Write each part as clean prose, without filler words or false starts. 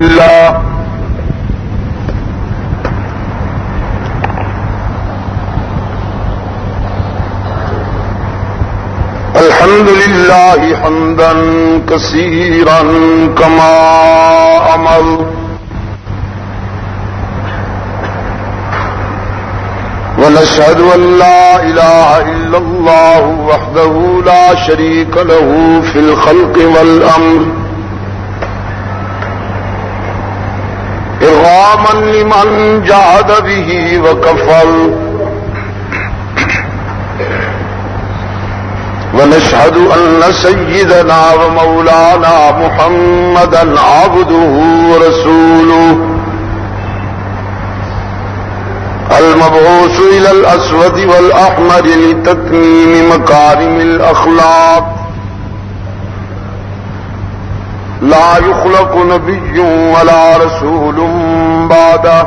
الله الحمد لله حمدا كثيرا كما أمر ونشهد أن لا إله إلا الله وحده لا شريك له في الخلق والأمر إرغاما لمن جاهد به وكفر ونشهد أن سيدنا ومولانا محمدا عبده ورسوله المبعوث إلى الأسود والأحمر لتتميم مكارم الأخلاق لا يخلق نبي ولا رسول بعده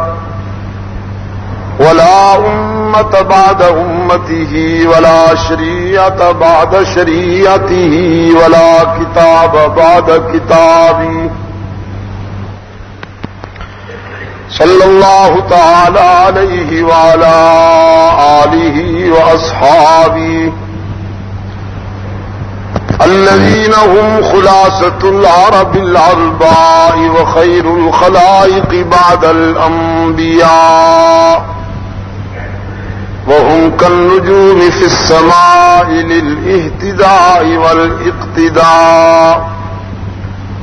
ولا أمة بعد أمته ولا شريعة بعد شريعته ولا كتاب بعد كتابه صلى الله تعالى عليه وعلى آله وأصحابه الذين هم خلاصة العرب العرباء وخير الخلائق بعد الأنبياء وهم كالنجوم في السماء للاهتداء والاقتداء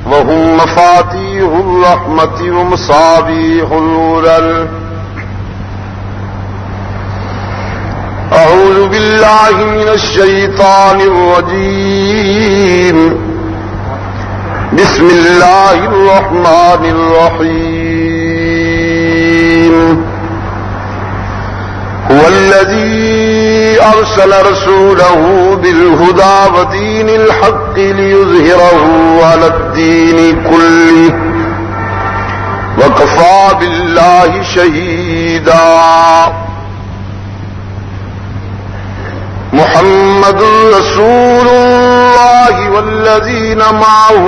وهم مفاتيح الرحمة ومصابيح الهدى. أعوذ بالله من الشيطان الرجيم. بسم الله الرحمن الرحيم. هو الذي أرسل رسوله بالهدى ودين الحق ليظهره على الدين كله وكفى بالله شهيدا. محمد رسول الله والذين معه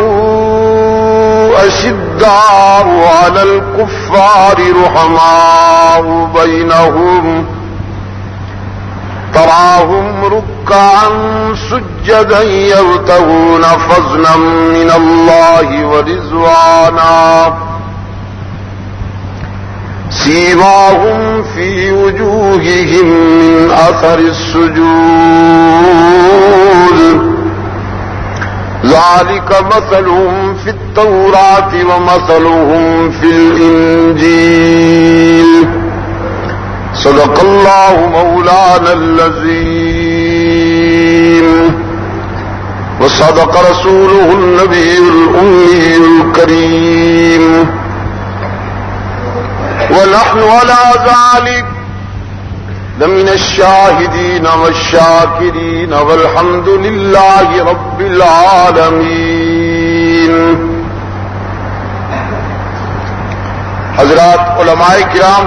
أشداء على الكفار رحماء بينهم تراهم ركعا سجدا يبتغون فضلا من الله ورضوانا سيماهم في وجوههم من أثر السجود ذلك مثلهم في التوراة ومثلهم في الإنجيل. صدق الله مولانا العظيم وصدق رسوله النبي الأمي الكريم ونحن على ذلك لمن الشاهدين والشاكرين والحمد لله رب العالمين. حضرات علماء کرام،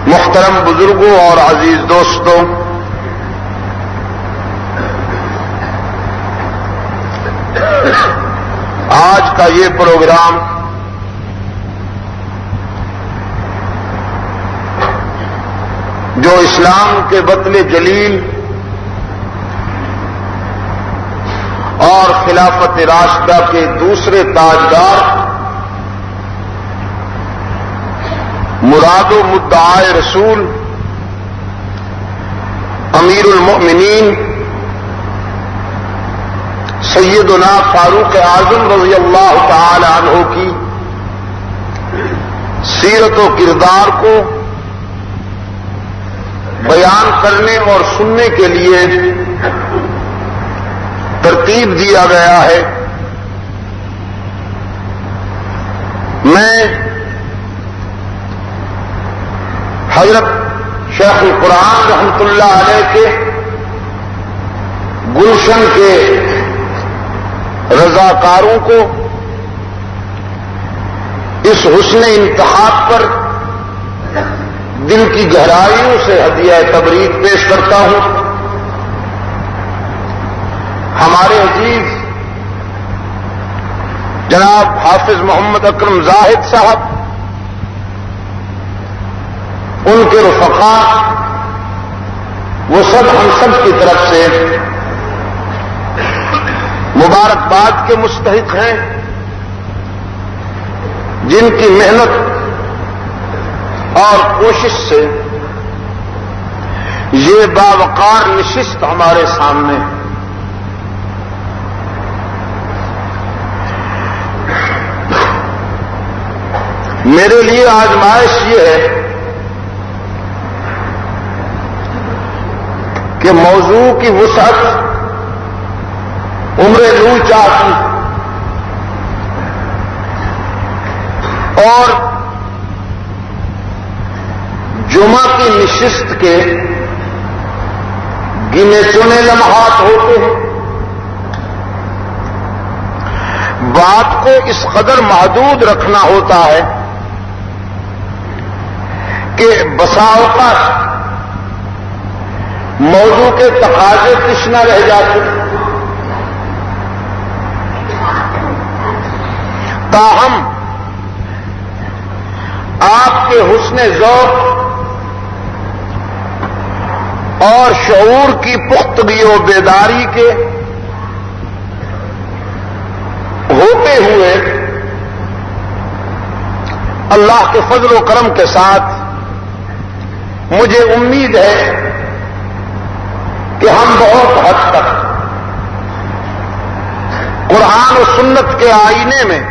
محترم بزرگوں اور عزیز دوستوں، آج کا یہ پروگرام جو اسلام کے بطن جلیل اور خلافت راشدہ کے دوسرے تاجدار مراد و مدعائے رسول امیر المؤمنین سیدنا فاروق اعظم رضی اللہ تعالی عنہ کی سیرت و کردار کو بیان کرنے اور سننے کے لیے ترتیب دیا گیا ہے. میں حضرت شیخ القرآن رحمۃ اللہ علیہ کے گلشن کے رضاکاروں کو اس حسن انتخاب پر دل کی گہرائیوں سے ہدیہ تبریک پیش کرتا ہوں. ہمارے عزیز جناب حافظ محمد اکرم زاہد صاحب، ان کے رفقاء، وہ سب ہم سب کی طرف سے مبارکباد کے مستحق ہیں، جن کی محنت اور کوشش سے یہ باوقار نشست ہمارے سامنے۔ میرے لیے آزمائش یہ ہے کہ موضوع کی وسعت عمر نو چاہتی اور جمعہ کی نشست کے گنے چنے لمحات ہوتے ہیں، بات کو اس قدر محدود رکھنا ہوتا ہے کہ بسا اوقات موضوع کے تقاضے تشنہ رہ جاتے، تاہم آپ کے حسن ذوق اور شعور کی پختگی و بیداری کے ہوتے ہوئے اللہ کے فضل و کرم کے ساتھ مجھے امید ہے کہ ہم بہت حد تک قرآن و سنت کے آئینے میں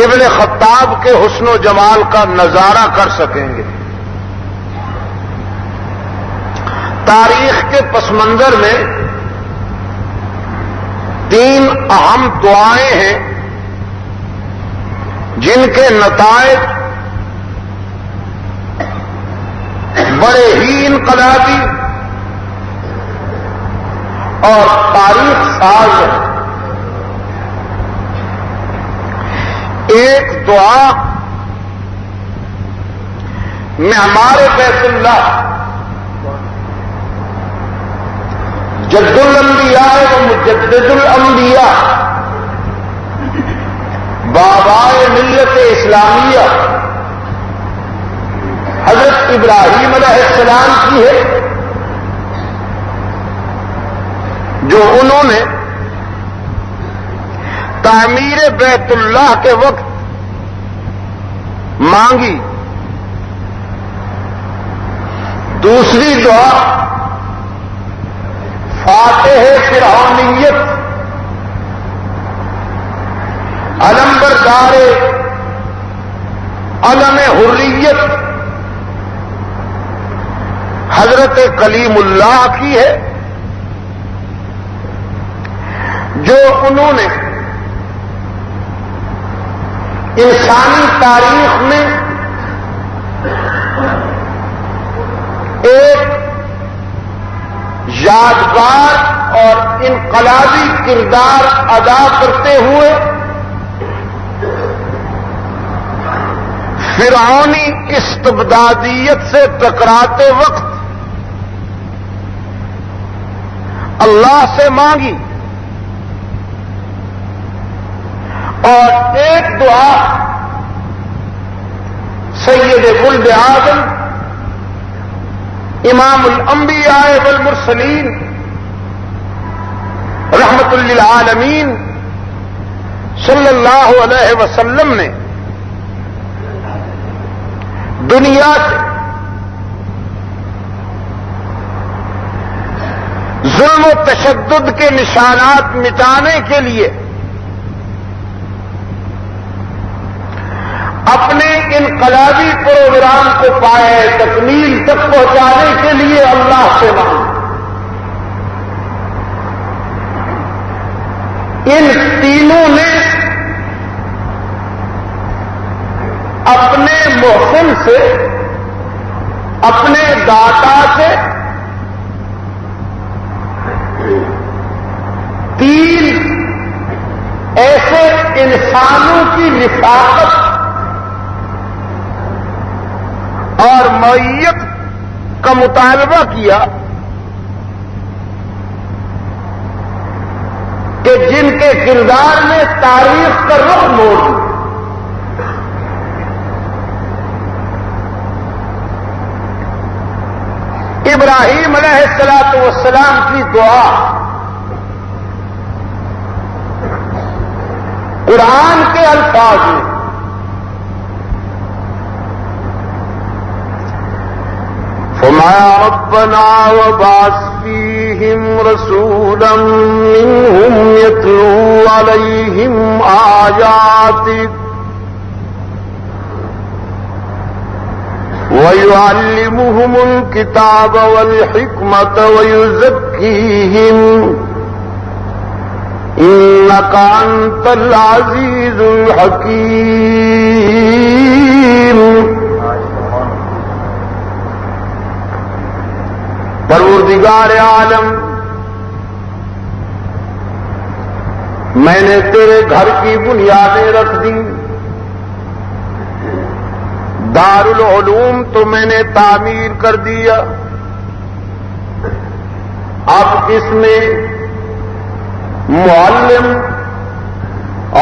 ابن خطاب کے حسن و جمال کا نظارہ کر سکیں گے۔ تاریخ کے پس منظر میں تین اہم دعائیں ہیں جن کے نتائج بڑے ہی انقلابی اور تاریخ ساز ہے۔ ایک دعا معمار بیت اللہ جد الانبیاء و مجدد الانبیاء بابائے ملت اسلامیہ حضرت ابراہیم علیہ السلام کی ہے، جو انہوں نے تعمیر بیت اللہ کے وقت مانگی۔ دوسری دعا فاتح فرعونیت علمبردار علم حریت حضرت کلیم اللہ کی ہے، جو انہوں نے انسانی تاریخ میں ایک یادگار اور انقلابی کردار ادا کرتے ہوئے فرعونی استبدادیت سے ٹکراتے وقت اللہ سے مانگی، اور ایک دعا سید ولد آدم امام الانبیاء والمرسلین رحمت للعالمین صلی اللہ علیہ وسلم نے دنیا سے ظلم و تشدد کے نشانات مٹانے کے لیے اپنے انقلابی پروگرام کو پائے تکمیل تک پہنچانے کے لیے اللہ سے مانگا۔ ان تینوں نے اپنے محسن سے، اپنے داتا سے تین ایسے انسانوں کی رفاقت اور معیت کا مطالبہ کیا کہ جن جن کے کردار نے تاریخ کا رخ موڑ دیا. ابراہیم علیہ الصلوۃ والسلام کی دعا قرآن کے الفاظ میں فرمایا ربنا وبعث فيهم رسولا منهم يتلو عليهم آياتك ويعلمهم الكتاب والحكمة ويزكيهم إنك أنت العزيز الحكيم. پروردگار عالم، میں نے تیرے گھر کی بنیادیں رکھ دی، دار العلوم تو میں نے تعمیر کر دیا، اب اس میں معلم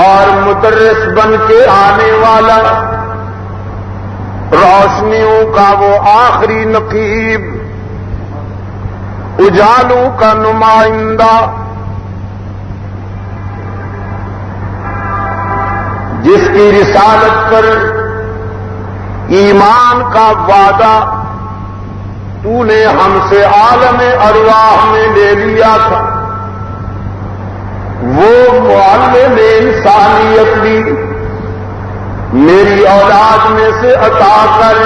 اور مدرس بن کے آنے والا، روشنیوں کا وہ آخری نقیب، اجالوں کا نمائندہ، جس کی رسالت پر ایمان کا وعدہ تو نے ہم سے عالم ارواح میں لے لیا تھا، وہ معلم انسانیت بھی میری اولاد میں سے عطا کر.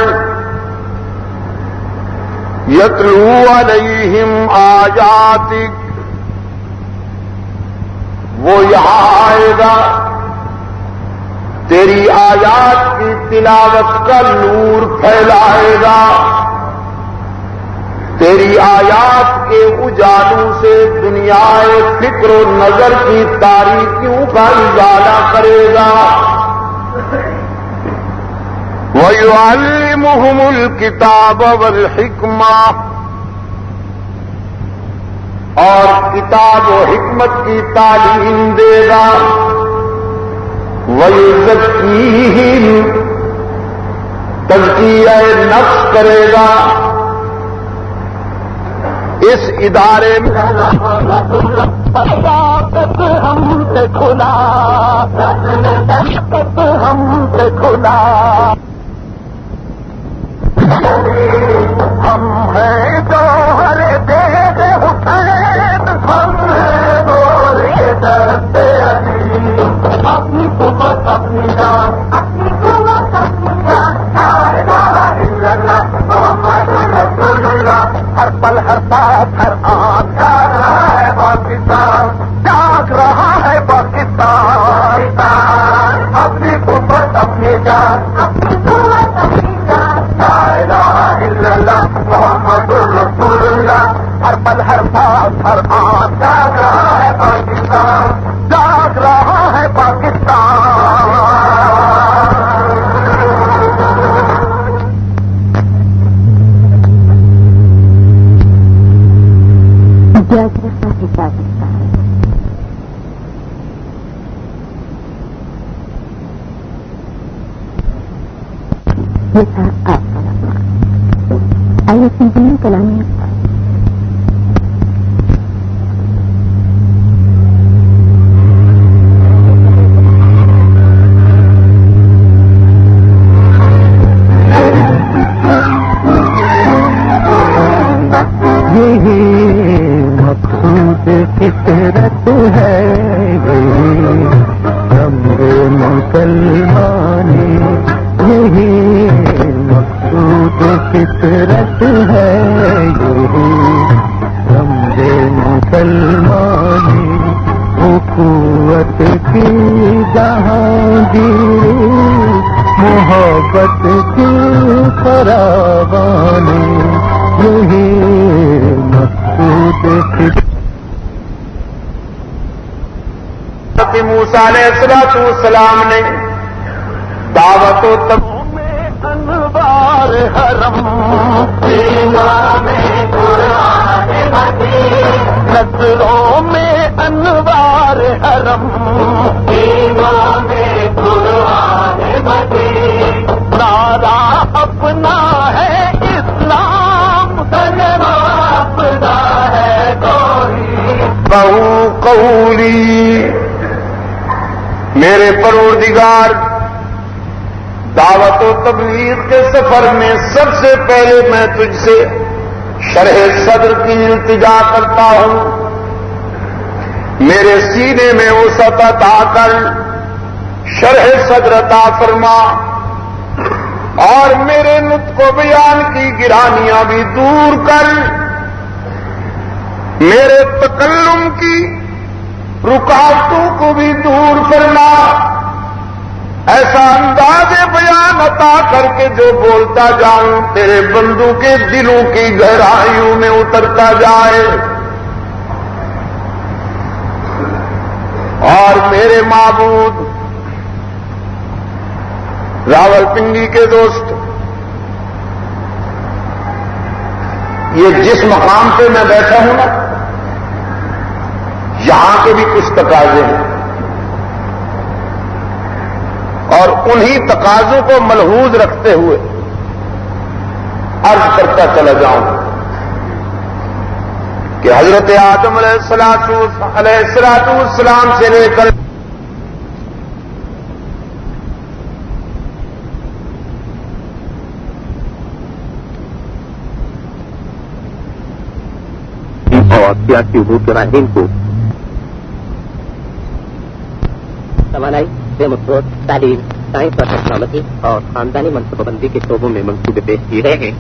یتلو علیہم آیاتک، وہ یہاں آئے گا، تیری آیات کی تلاوت کا نور پھیلائے گا، تیری آیات کے اجالوں سے دنیا فکر و نظر کی تاریکیوں کا اجالا کرے گا. وَيُعَلِّمُهُمُ الْكِتَابَ وَالْحِكْمَةَ، اور کتاب و حکمت کی تعلیم دے گا. وَيُزَكِّيهِمْ، تزکیہ نفس کرے گا. اس ادارے میں ہم سے کھلا، ہم سے کھلا، ہم ہیں جوہر دیگ حسین، ہم ہیں گولے درد علی، اپنی قوت اپنی جان، اپنی قوت اپنی جان، لا الہ الا اللہ محمد رسول اللہ. ہر پل ہر ساتھ ہر آن جاگ رہا ہے پاکستان، جاگ رہا ہے پاکستان. اپنی قوت اپنی جان، اپنی قوت اپنی جان، لا الہ الا اللہ محمد رسول اللہ. ہر پل ہر ساتھ ہر آن جاگ رہا ہے پاکستان، جاگ رہا ہے پاکستان. یہ تھا آپ کا لمحہ. آئیے سنتے ہیں کلامی. یہی مقصود فطرت ہے، یہی رمز مسلمانی، یہی مقصود فطرت ہے، یہی رمز مسلمانی. اخوت کی جہانگیری، محبت کی فراوانی، یہی مقصود فطرت. موسیٰ علیہ السلام نے دعوت و انوار حرم، ایمان قرآن نظروں میں انوار حرم، سینوں میں قرآن مجید، نعرہ اپنا ہے اسلام، کلمہ اپنا ہے توحید۔ قولی، میرے پروردگار، دعوت و تبلیغ کے سفر میں سب سے پہلے میں تجھ سے شرح صدر کی التجا کرتا ہوں۔ میرے سینے میں وسعت عطا کر، شرح صدر عطا فرما، اور میرے نطق و بیان کی گرانیاں بھی دور کر، میرے تکلم کی رکاوٹوں کو بھی دور فرما، ایسا انداز بیان عطا کر کے جو بولتا جاؤں تیرے بندوں کے دلوں کی گہرائیوں میں اترتا جائے۔ اور میرے معبود، راولپنڈی کے دوست، یہ جس مقام پہ میں بیٹھا ہوں نا، یہاں کے بھی کچھ تقاضے ہیں، اور انہی تقاضوں کو ملحوظ رکھتے ہوئے عرض کرتا چلا جاؤں کہ حضرت آدم علیہ السلام سے لے کر اور سیاسی حقوق کے ماہرین کو توانائی سے مفروض تعلیم، سائنس اور ٹیکنالوجی اور خاندانی منصوبہ بندی کے شعبوں میں منصوبے پیش کیے گئے ہیں۔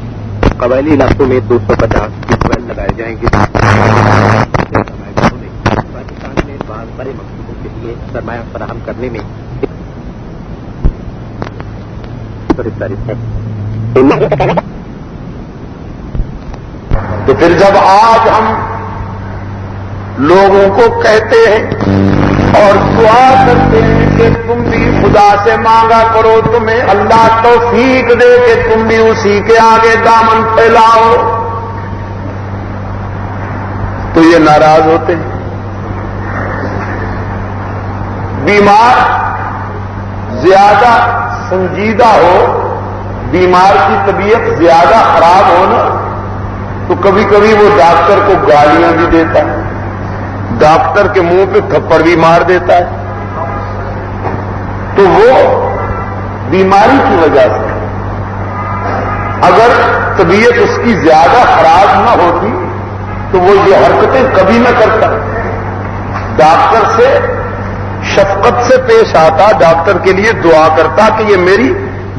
قبائلی علاقوں میں 250 ٹیوبویل لگائے جائیں گے۔ پاکستان میں بعض بڑے مقصدوں کے لیے سرمایہ فراہم کرنے میں ہے۔ تو پھر جب آج ہم لوگوں کو کہتے ہیں اور دعا کرتے ہیں کہ تم بھی خدا سے مانگا کرو، تمہیں اللہ توفیق دے کہ تم بھی اسی کے آگے دامن پھیلاؤ، تو یہ ناراض ہوتے ہیں۔ بیمار زیادہ سنجیدہ ہو، بیمار کی طبیعت زیادہ خراب ہو نا، تو کبھی کبھی وہ ڈاکٹر کو گالیاں بھی دیتا ہے، ڈاکٹر کے منہ پہ تھپڑ بھی مار دیتا ہے، تو وہ بیماری کی وجہ سے، اگر طبیعت اس کی زیادہ خراب نہ ہوتی تو وہ یہ حرکتیں کبھی نہ کرتا، ڈاکٹر سے شفقت سے پیش آتا، ڈاکٹر کے لیے دعا کرتا کہ یہ میری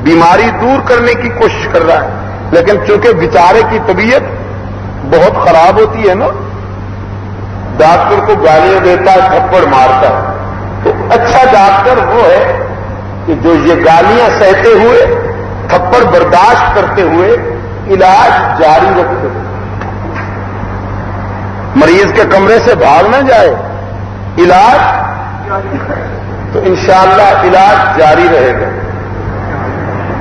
بیماری دور کرنے کی کوشش کر رہا ہے، لیکن چونکہ بیچارے کی طبیعت بہت خراب ہوتی ہے نا، ڈاکٹر کو گالیاں دیتا ہے، تھپڑ مارتا ہے۔ تو اچھا ڈاکٹر وہ ہے کہ جو یہ گالیاں سہتے ہوئے، تھپڑ برداشت کرتے ہوئے علاج جاری رکھتے، مریض کے کمرے سے بھاگ نہ جائے، علاج تو انشاءاللہ علاج جاری رہے گا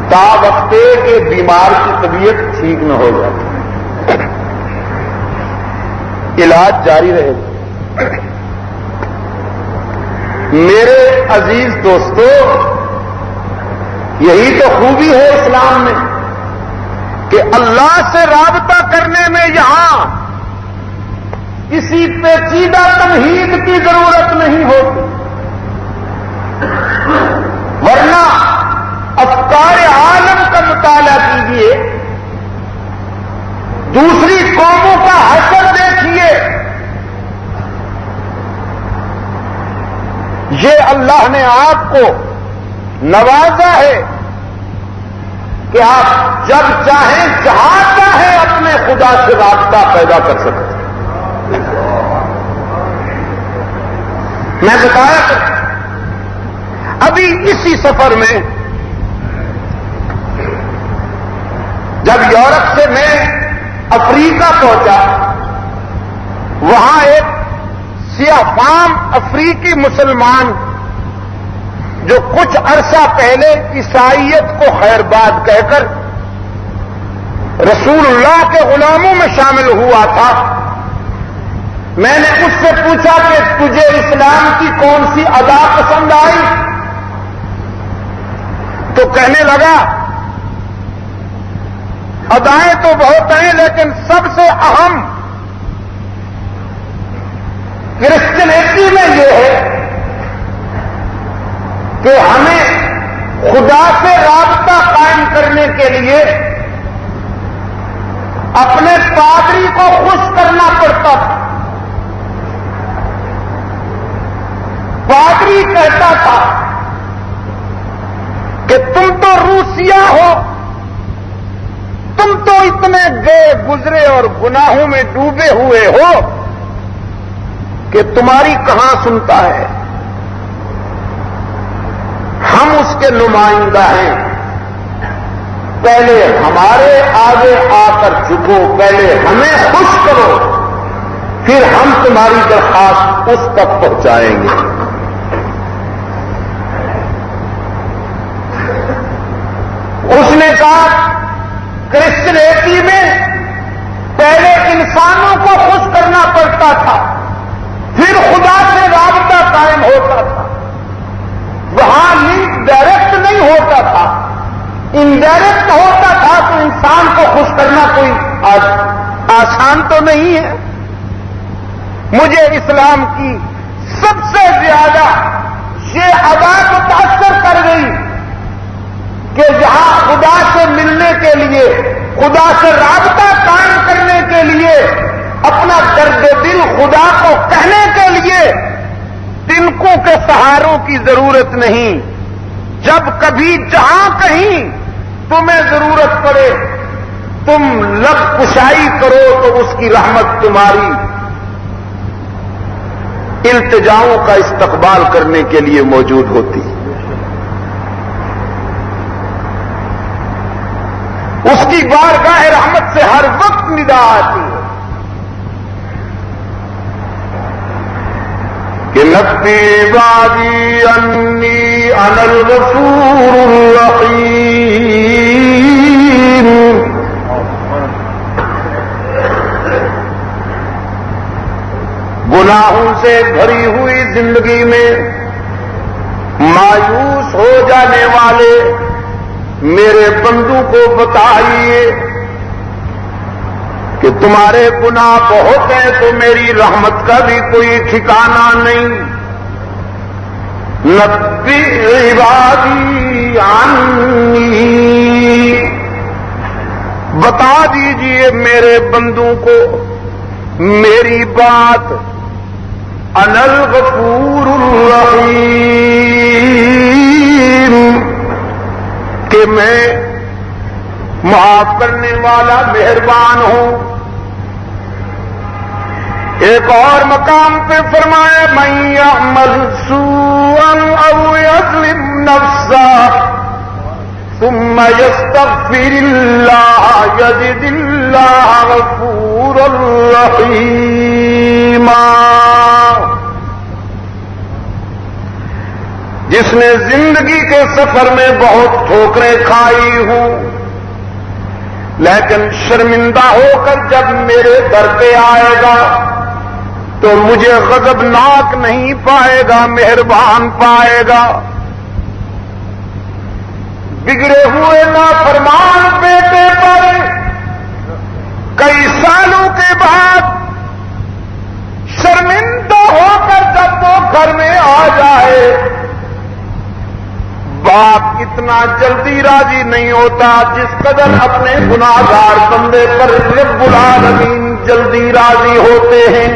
تا وقت کہ بیمار کی طبیعت ٹھیک نہ ہو جائے، علاج جاری رہے گا۔ میرے عزیز دوستو، یہی تو خوبی ہے اسلام میں کہ اللہ سے رابطہ کرنے میں یہاں کسی پیچیدہ تمہید کی ضرورت نہیں ہوتی، ورنہ افکار عالم کا مطالعہ کیجیے، دوسری قوموں کا حشر دیکھیے، یہ اللہ نے آپ کو نوازا ہے کہ آپ جب چاہیں جہاں چاہیں اپنے خدا سے رابطہ پیدا کر سکتے ہیں۔ میں بتایا ابھی اسی سفر میں جب یورپ سے میں افریقہ پہنچا، وہاں ایک سیاہ فام افریقی مسلمان جو کچھ عرصہ پہلے عیسائیت کو خیر باد کہہ کر رسول اللہ کے غلاموں میں شامل ہوا تھا، میں نے اس سے پوچھا کہ تجھے اسلام کی کون سی ادا پسند آئی؟ تو کہنے لگا ادائیں تو بہت ہیں لیکن سب سے اہم کرسچنیٹی میں یہ ہے کہ ہمیں خدا سے رابطہ قائم کرنے کے لیے اپنے پادری کو خوش کرنا پڑتا تھا. پادری کہتا تھا کہ تم تو روسیا ہو, تم تو اتنے گئے گزرے اور گناہوں میں ڈوبے ہوئے ہو کہ تمہاری کہاں سنتا ہے. ہم اس کے نمائندہ ہیں, پہلے ہمارے آگے آ کر جھکو, پہلے ہمیں خوش کرو, پھر ہم تمہاری درخواست اس تک پہنچائیں گے. اس نے کہا کرسچنیٹی میں پہلے انسانوں کو خوش کرنا پڑتا تھا, پھر خدا سے رابطہ قائم ہوتا تھا. وہاں لنک ڈائریکٹ نہیں ہوتا تھا, انڈائریکٹ ہوتا تھا. تو انسان کو خوش کرنا کوئی آسان تو نہیں ہے. مجھے اسلام کی سب سے زیادہ یہ ادا متاثر کر گئی کہ جہاں خدا سے ملنے کے لیے, خدا سے رابطہ قائم کرنے کے لیے, اپنا درد دل خدا کو کہنے کے لیے تنکوں کے سہاروں کی ضرورت نہیں. جب کبھی جہاں کہیں تمہیں ضرورت پڑے تم لب کشائی کرو تو اس کی رحمت تمہاری التجاؤں کا استقبال کرنے کے لیے موجود ہوتی. اس کی بارگاہ رحمت سے ہر وقت ندا آتی ہے کہ نبی عبادی انی انا الغفور الرحیم. گناہوں سے بھری ہوئی زندگی میں مایوس ہو جانے والے میرے بندوں کو بتائیے کہ تمہارے گناہ بہت ہیں تو میری رحمت کا بھی کوئی ٹھکانہ نہیں. نبی عبادی عنی, بتا دیجئے میرے بندوں کو میری بات. انا الغفور الرحیم, کہ میں معاف کرنے والا مہربان ہوں. ایک اور مقام پہ فرمایا من یعمل سوءا او یظلم نفسہ ثم یستغفر اللہ یجد اللہ غفورا رحیما. جس نے زندگی کے سفر میں بہت ٹھوکریں کھائی ہوں لیکن شرمندہ ہو کر جب میرے در پہ آئے گا تو مجھے غضبناک نہیں پائے گا, مہربان پائے گا. بگڑے ہوئے نافرمان بیٹے پر کئی سالوں کے بعد شرمندہ ہو کر جب وہ گھر میں آ جائے, باپ اتنا جلدی راضی نہیں ہوتا جس قدر اپنے گناہگار بندے پر رب العالمین جلدی راضی ہوتے ہیں.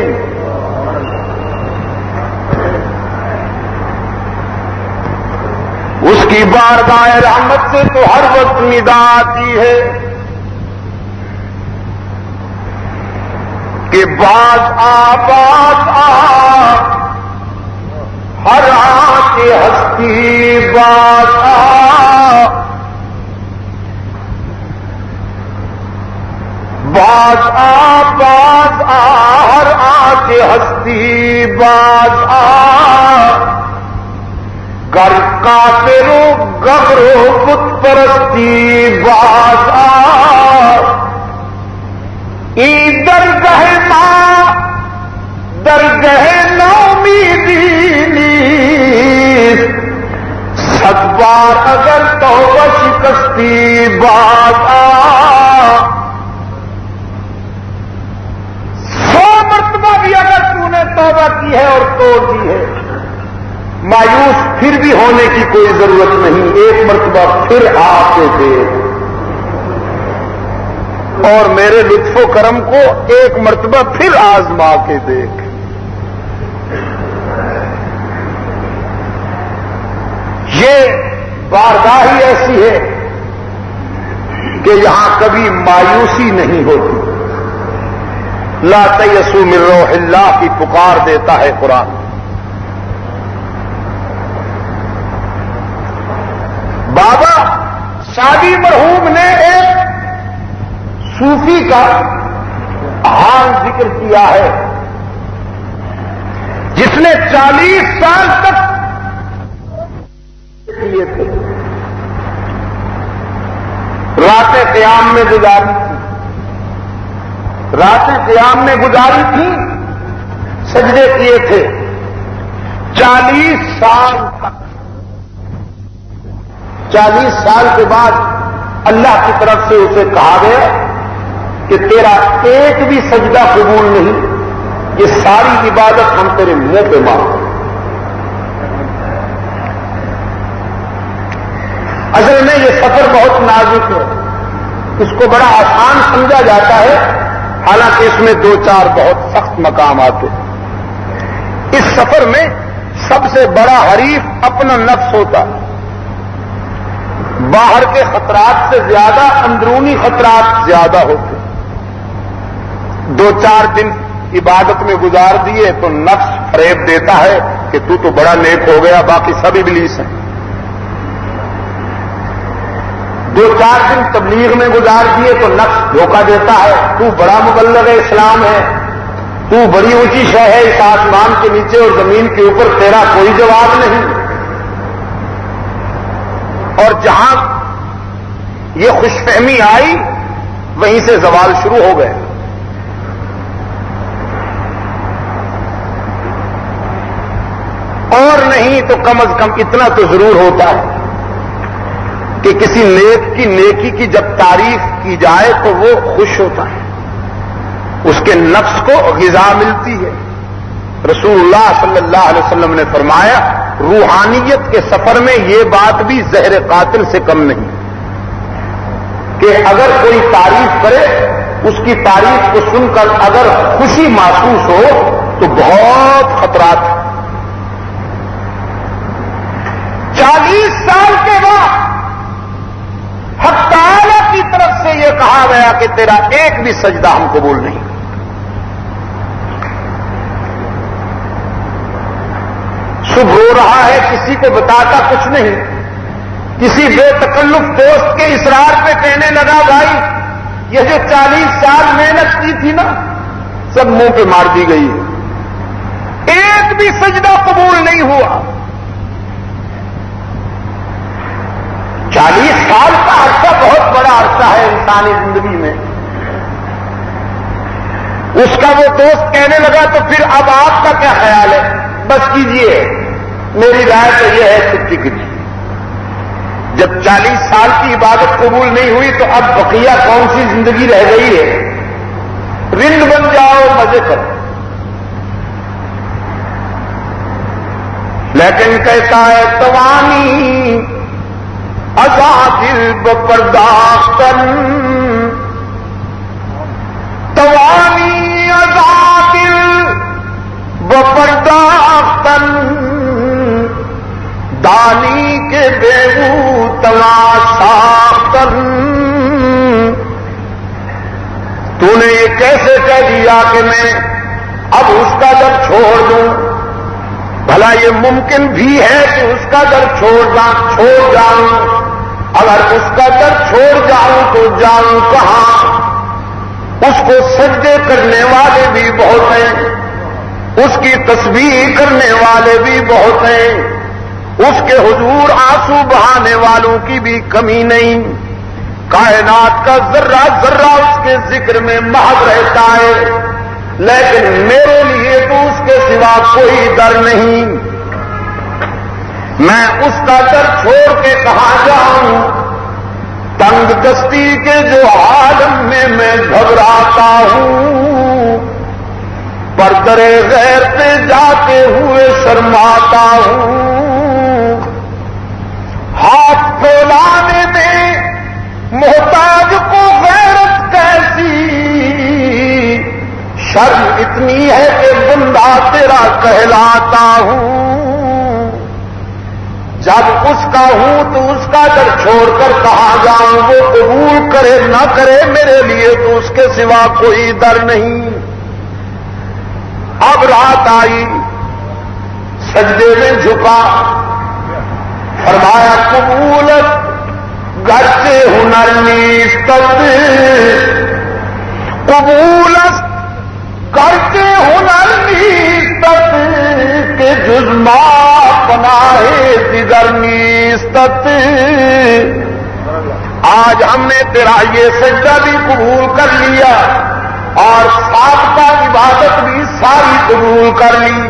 اس کی بارگاہ رحمت سے تو ہر وقت ندا آتی ہے کہ باز آ ہر آنکھ ہستی باز باز ہر آنکھ ہستی باز گر کافرو گبرو بت پرستی باز ای درگاہ ماں درگہ نومیدی نیست، صد بار اگر توبہ شکستی بات آ، 100 مرتبہ بھی اگر تو نے توبہ کی ہے اور توڑ دی ہے، مایوس پھر بھی ہونے کی کوئی ضرورت نہیں، ایک مرتبہ پھر آ کے دیکھ اور میرے لطف و کرم کو ایک مرتبہ پھر آزما کے دیکھ۔ یہ بارگاہ ہی ایسی ہے کہ یہاں کبھی مایوسی نہیں ہوتی۔ لا تیسوا من روح اللہ کی پکار دیتا ہے قرآن۔ بابا شادی مرحوم نے ایک صوفی کا حال ذکر کیا ہے جس نے 40 سال تک کیے تھے، راتیں قیام میں گزاری تھی، راتیں قیام میں گزاری تھی، سجدے کیے تھے 40 سال تک۔ 40 سال کے بعد اللہ کی طرف سے اسے کہا گیا کہ تیرا ایک بھی سجدہ قبول نہیں، یہ ساری عبادت ہم تیرے منہ پہ مانگتے۔ اصل میں یہ سفر بہت نازک ہے، اس کو بڑا آسان سمجھا جاتا ہے، حالانکہ اس میں 2-4 بہت سخت مقام آتے ہیں۔ اس سفر میں سب سے بڑا حریف اپنا نفس ہوتا ہے، باہر کے خطرات سے زیادہ اندرونی خطرات زیادہ ہوتے ہیں۔ 2-4 دن عبادت میں گزار دیے تو نفس فریب دیتا ہے کہ تو بڑا نیک ہو گیا، باقی سب ابلیس ہیں۔ 2-4 دن تبلیغ میں گزار دیے تو نفس دھوکہ دیتا ہے، تو بڑا مبلغ اسلام ہے، تو بڑی اونچی شے ہے اس آسمان کے نیچے اور زمین کے اوپر، تیرا کوئی جواب نہیں۔ اور جہاں یہ خوش فہمی آئی وہیں سے زوال شروع ہو گئے۔ اور نہیں تو کم از کم اتنا تو ضرور ہوتا ہے کہ کسی نیک کی نیکی کی جب تعریف کی جائے تو وہ خوش ہوتا ہے، اس کے نفس کو غذا ملتی ہے۔ رسول اللہ صلی اللہ علیہ وسلم نے فرمایا روحانیت کے سفر میں یہ بات بھی زہر قاتل سے کم نہیں کہ اگر کوئی تعریف کرے اس کی تعریف کو سن کر اگر خوشی محسوس ہو تو بہت خطرات ہیں۔ 40 سال کے بعد حق تعالی کی طرف سے یہ کہا گیا کہ تیرا ایک بھی سجدہ ہم قبول نہیں۔ صبح رو رہا ہے، کسی کو بتاتا کچھ نہیں، کسی بے تکلف دوست کے اصرار پہ کہنے لگا بھائی یہ جو 40 سال محنت کی تھی نا سب منہ پہ مار دی گئی ہے، ایک بھی سجدہ قبول نہیں ہوا۔ 40 سال کا عرصہ بہت بڑا عرصہ ہے انسانی زندگی میں۔ اس کا وہ دوست کہنے لگا تو پھر اب آپ کا کیا خیال ہے؟ بس کیجئے، میری رائے تو یہ ہے چھٹی کیجیے۔ جب 40 سال کی عبادت قبول نہیں ہوئی تو اب بقیہ کون سی زندگی رہ گئی ہے؟ رند بن جاؤ، مزے کرو۔ لیکن کہتا ہے توانی دل برداختن، توانی دل برداختن، دانی کے بیگو تلاشاختن۔ تو نے یہ کیسے کہہ دیا کہ میں اب اس کا در چھوڑ دوں؟ بھلا یہ ممکن بھی ہے کہ اس کا در چھوڑ جاؤں؟ اگر اس کا در چھوڑ جاؤں تو جاؤں کہاں؟ اس کو سجدے کرنے والے بھی بہت ہیں، اس کی تسبیح کرنے والے بھی بہت ہیں، اس کے حضور آنسو بہانے والوں کی بھی کمی نہیں۔ کائنات کا ذرہ ذرہ اس کے ذکر میں محو رہتا ہے، لیکن میرے لیے تو اس کے سوا کوئی در نہیں. میں اس کا در چھوڑ کے کہاں جاؤں؟ تنگ دستی کے جو عالم میں گھبراتا ہوں، پردرے غیر پہ جاتے ہوئے شرماتا ہوں. ہاتھ پھیلانے میں محتاج کو غیرت کیسی، شرم اتنی ہے کہ بندہ تیرا کہلاتا ہوں. جب اس کا ہوں تو اس کا در چھوڑ کر کہاں جاؤں؟ وہ قبول کرے نہ کرے میرے لیے تو اس کے سوا کوئی در نہیں. اب رات آئی، سجدے میں جھکا، فرمایا قبولت گرچہ ہنر نیست، قبولت گرچہ ہنر نیست کہ جز ما پناہ دیگر نیست. آج ہم نے تیرا یہ سجدہ بھی قبول کر لیا اور سابقہ عبادت بھی ساری قبول کر لی.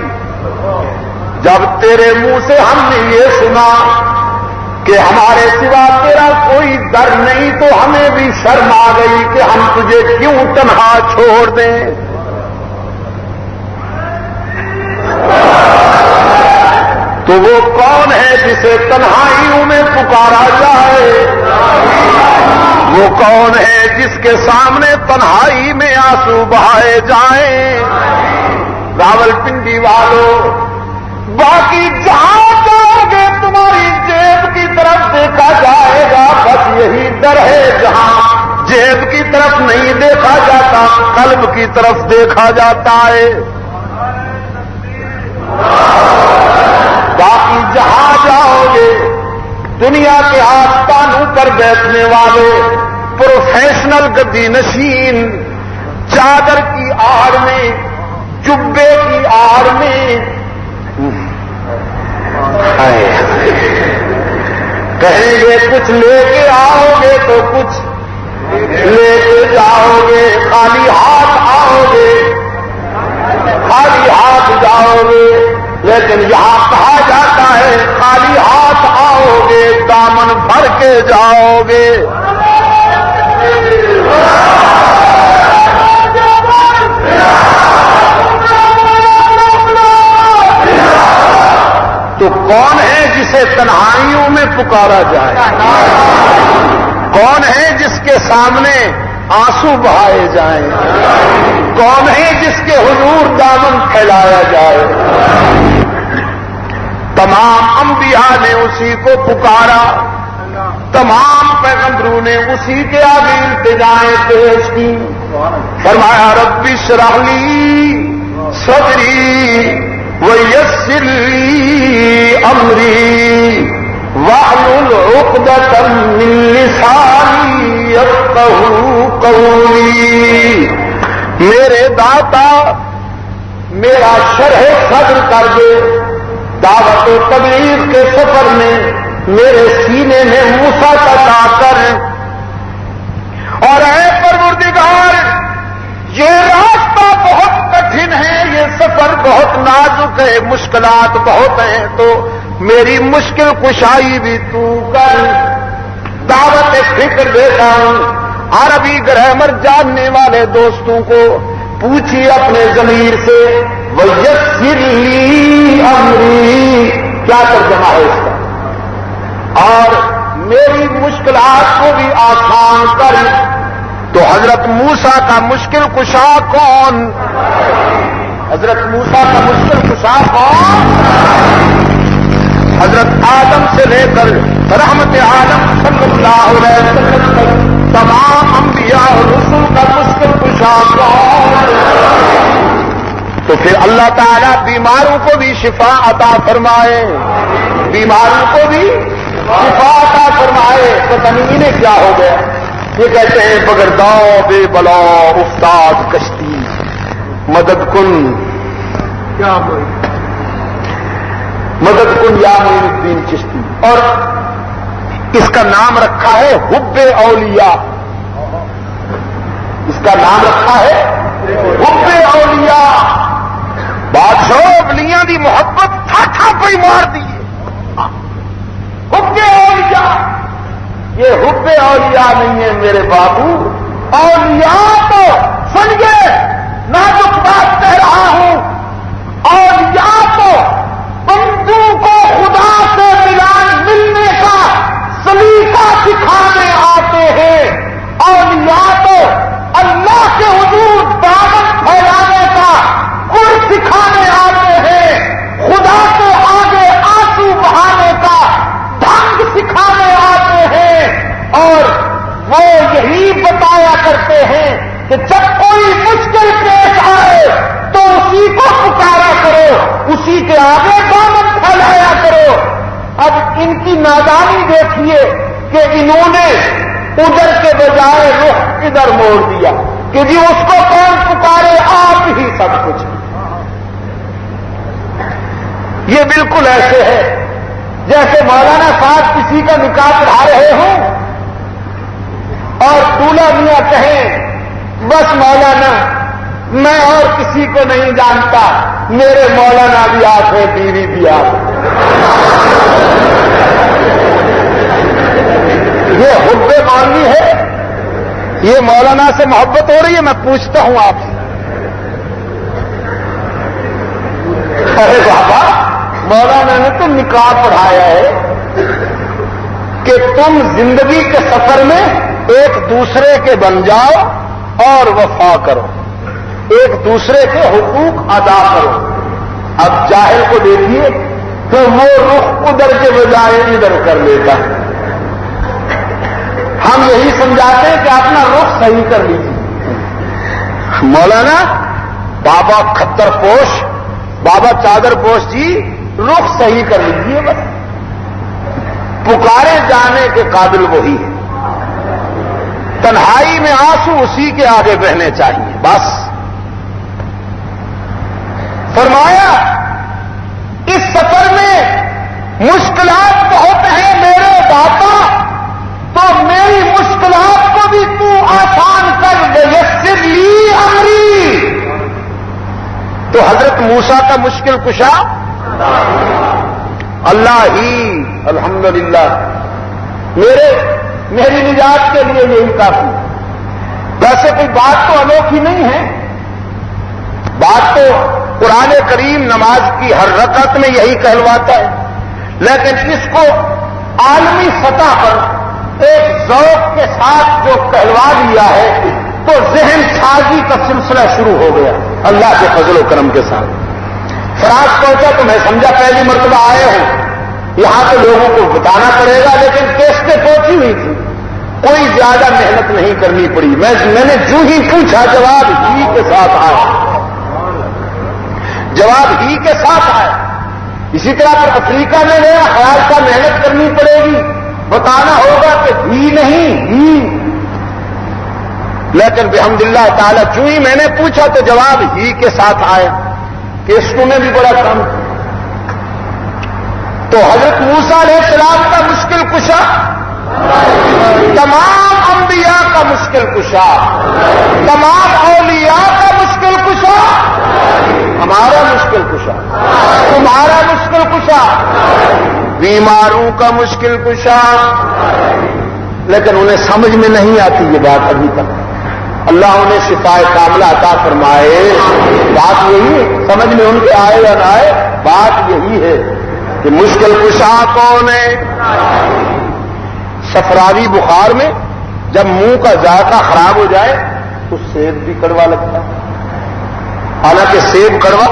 جب تیرے منہ سے ہم نے یہ سنا کہ ہمارے سوا تیرا کوئی در نہیں تو ہمیں بھی شرم آ گئی کہ ہم تجھے کیوں تنہا چھوڑ دیں. تو وہ کون ہے جسے تنہائیوں میں پکارا جائے؟ وہ کون ہے جس کے سامنے تنہائی میں آنسو بہائے جائیں؟ راولپنڈی والوں، باقی جہاں جاؤ گے تمہاری جیب کی طرف دیکھا جائے گا، بس یہی در ہے جہاں جیب کی طرف نہیں دیکھا جاتا، قلب کی طرف دیکھا جاتا ہے. باقی جہاں جاؤ گے دنیا کے آستانوں پر بیٹھنے والے پروفیشنل گدی نشین چادر کی آڑ میں، جبے کی آڑ میں کہیں گے کچھ لے کے آؤ گے تو کچھ لے کے جاؤ گے، خالی ہاتھ آؤ گے، خالی ہاتھ جاؤ گے. لیکن یہاں کہا جاتا ہے خالی ہاتھ آؤ گے، دامن بھر کے جاؤ گے. تو کون ہے جسے تنہائیوں میں پکارا جائے؟ کون ہے جس کے سامنے آنسو بہائے جائیں؟ کون ہے جس کے حضور دامن پھیلایا جائے؟ تمام انبیاء نے اسی کو پکارا، تمام پیغمبروں نے اسی کے آگے التجائیں پیش کی. فرمایا رب اشرح لی صدری ویسر لی امری واحلل عقدۃ من لسانی یفقہوا قولی. میرے داتا میرا شرح صدر کر دے، دعوت و تبلیغ کے سفر میں میرے سینے میں موسیٰ عطا کر. اور اے پروردگار یہ راستہ بہت کٹھن ہے، یہ سفر بہت نازک ہے، مشکلات بہت ہیں، تو میری مشکل کشائی بھی تو کر. دعوت فکر دیتا ہوں. عربی گرامر جاننے والے دوستوں کو پوچھیے اپنے ضمیر سے ویسر لی امری کیا ترجمہ ہے اس کا، اور میری مشکلات کو بھی آسان کر. تو حضرت موسیٰ کا مشکل کشا کون؟ حضرت موسیٰ کا مشکل کشا کون؟ حضرت آدم سے لے کر رحمت عالم صلی اللہ علیہ وسلم تک تمام انبیاء اور رسول کا مشکل کشا کون؟ تو پھر اللہ تعالیٰ بیماروں کو بھی شفا عطا فرمائے، بیماروں کو بھی شفا عطا فرمائے. پتہ نہیں انہیں کیا ہو گیا. یہ کہتے ہیں بگرداؤ بے بلا افتاد کشتی مدد کن، کیا مدد کن یا معین الدین چشتی. اور اس کا نام رکھا ہے حب اولیاء، اس کا نام رکھا ہے حب اولیاء. بادشاہ ولیاں دی محبت تھا پہ مار دیے. حب اولیاء، یہ حب اولیاء نہیں ہے میرے بابو. اولیاء تو سمجھے نازک بات کہہ رہا ہوں. اولیاء تو بندوں کو خدا سے ملنے کا سلیقہ سکھانے آتے ہیں. اولیاء تو اللہ کے حضور دعوت پھیلانے کا گر سکھانے آتے ہیں. خدا کے آگے آنسو بہانے کا ڈھنگ سکھانے آتے ہیں. اور وہ یہی بتایا کرتے ہیں کہ جب کوئی مشکل پیش آئے تو اسی کو پکارا کرو، اسی کے آگے دامن پھیلایا کرو. اب ان کی نادانی دیکھیے کہ انہوں نے ادھر کے بجائے رخ ادھر موڑ دیا کہ جی اس کو کون پکارے، آپ ہی سب کچھ. یہ بالکل ایسے ہے جیسے مولانا صاحب کسی کا نکاح پڑھا رہے ہوں اور دولہا میاں کہیں بس مولانا میں اور کسی کو نہیں جانتا، میرے مولانا بھی آپ ہے، بیوی بھی آپ ہے. یہ حب مانگی ہے، یہ مولانا سے محبت ہو رہی ہے. میں پوچھتا ہوں آپ سے، ارے بابا مولانا نے تو نکاح پڑھایا ہے کہ تم زندگی کے سفر میں ایک دوسرے کے بن جاؤ اور وفا کرو، ایک دوسرے کے حقوق ادا کرو. اب جاہل کو دیکھیے تو وہ رخ ادھر کے بجائے ادھر کر لیتا ہے. ہم یہی سمجھاتے ہیں کہ اپنا رخ صحیح کر لیجیے. مولانا بابا کھتر پوش، بابا چادر پوش جی رخ صحیح کر لیجیے. بس پکارے جانے کے قابل وہی ہے. تنہائی میں آنسو اسی کے آگے بہنے چاہیے. بس فرمایا اس سفر میں مشکلات بہت ہیں میرے داتا، تو میری مشکلات کو بھی تو آسان کر دے. یسر لی امری. تو حضرت موسیٰ کا مشکل کشا اللہ ہی. الحمدللہ میری نجات کے لیے یہی کافی. ویسے کوئی بات تو انوکھی نہیں ہے، بات تو قرآن کریم نماز کی ہر رکعت میں یہی کہلواتا ہے، لیکن اس کو عالمی سطح پر ایک ذوق کے ساتھ جو کہلوا دیا ہے تو ذہن سازی کا سلسلہ شروع ہو گیا اللہ کے فضل و کرم کے ساتھ. فراز پہنچا تو میں سمجھا پہلی مرتبہ آئے ہوں، یہاں تو لوگوں کو بتانا پڑے گا، لیکن کیسٹیں پہنچی ہوئی تھی، کوئی زیادہ محنت نہیں کرنی پڑی. میں نے جو ہی پوچھا جواب ہی کے ساتھ آیا، جواب ہی کے ساتھ آیا. اسی طرح پر افریقہ میں میرا خیال تھا محنت کرنی پڑے گی، بتانا ہوگا کہ ہی نہیں ہی، لیکن بحمدللہ تعالی چوں ہی میں نے پوچھا تو جواب ہی کے ساتھ آیا. کیسٹوں میں بھی بڑا کم. تو حضرت موسیٰ علیہ السلام کا مشکل کشا، تمام انبیاء کا مشکل کشا، تمام اولیاء کا مشکل کشا، ہمارا مشکل کشا، تمہارا مشکل کشا، بیماروں کا مشکل کشا. لیکن انہیں سمجھ میں نہیں آتی یہ بات ابھی تک. اللہ انہیں شفائے کاملہ عطا فرمائے. بات یہی سمجھ میں ان کے آئے یا نہ آئے، بات یہی ہے کہ مشکل کشا کون ہے. صفراوی بخار میں جب منہ کا ذائقہ خراب ہو جائے تو سیب بھی کڑوا لگتا ہے، حالانکہ سیب کڑوا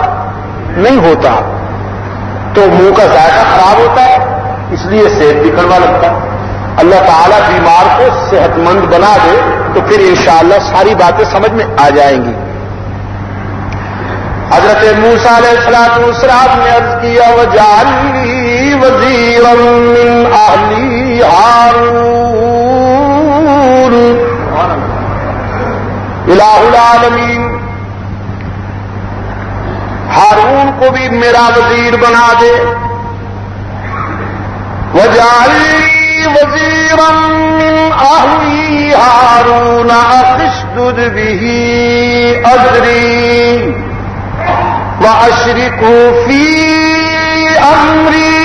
نہیں ہوتا، تو منہ کا ذائقہ خراب ہوتا ہے اس لیے سیب بھی کڑوا لگتا ہے. اللہ تعالیٰ بیمار کو صحت مند بنا دے تو پھر انشاءاللہ ساری باتیں سمجھ میں آ جائیں گی. حضرت موسیٰ علیہ السلام نے عرض کیا وَجَعَلْ لِي وَزِيرًا مِّنْ أَهْلِي هَارُونَ. الہ العالمین ہارون کو بھی میرا وزیر بنا دے. وَجَعَلْ لِي وَزِيرًا مِّنْ أَهْلِي هَارُونَ أَشْدُدْ بِهِ أَزْرِي وَأَشْرِكْهُ فِي أَمْرِي،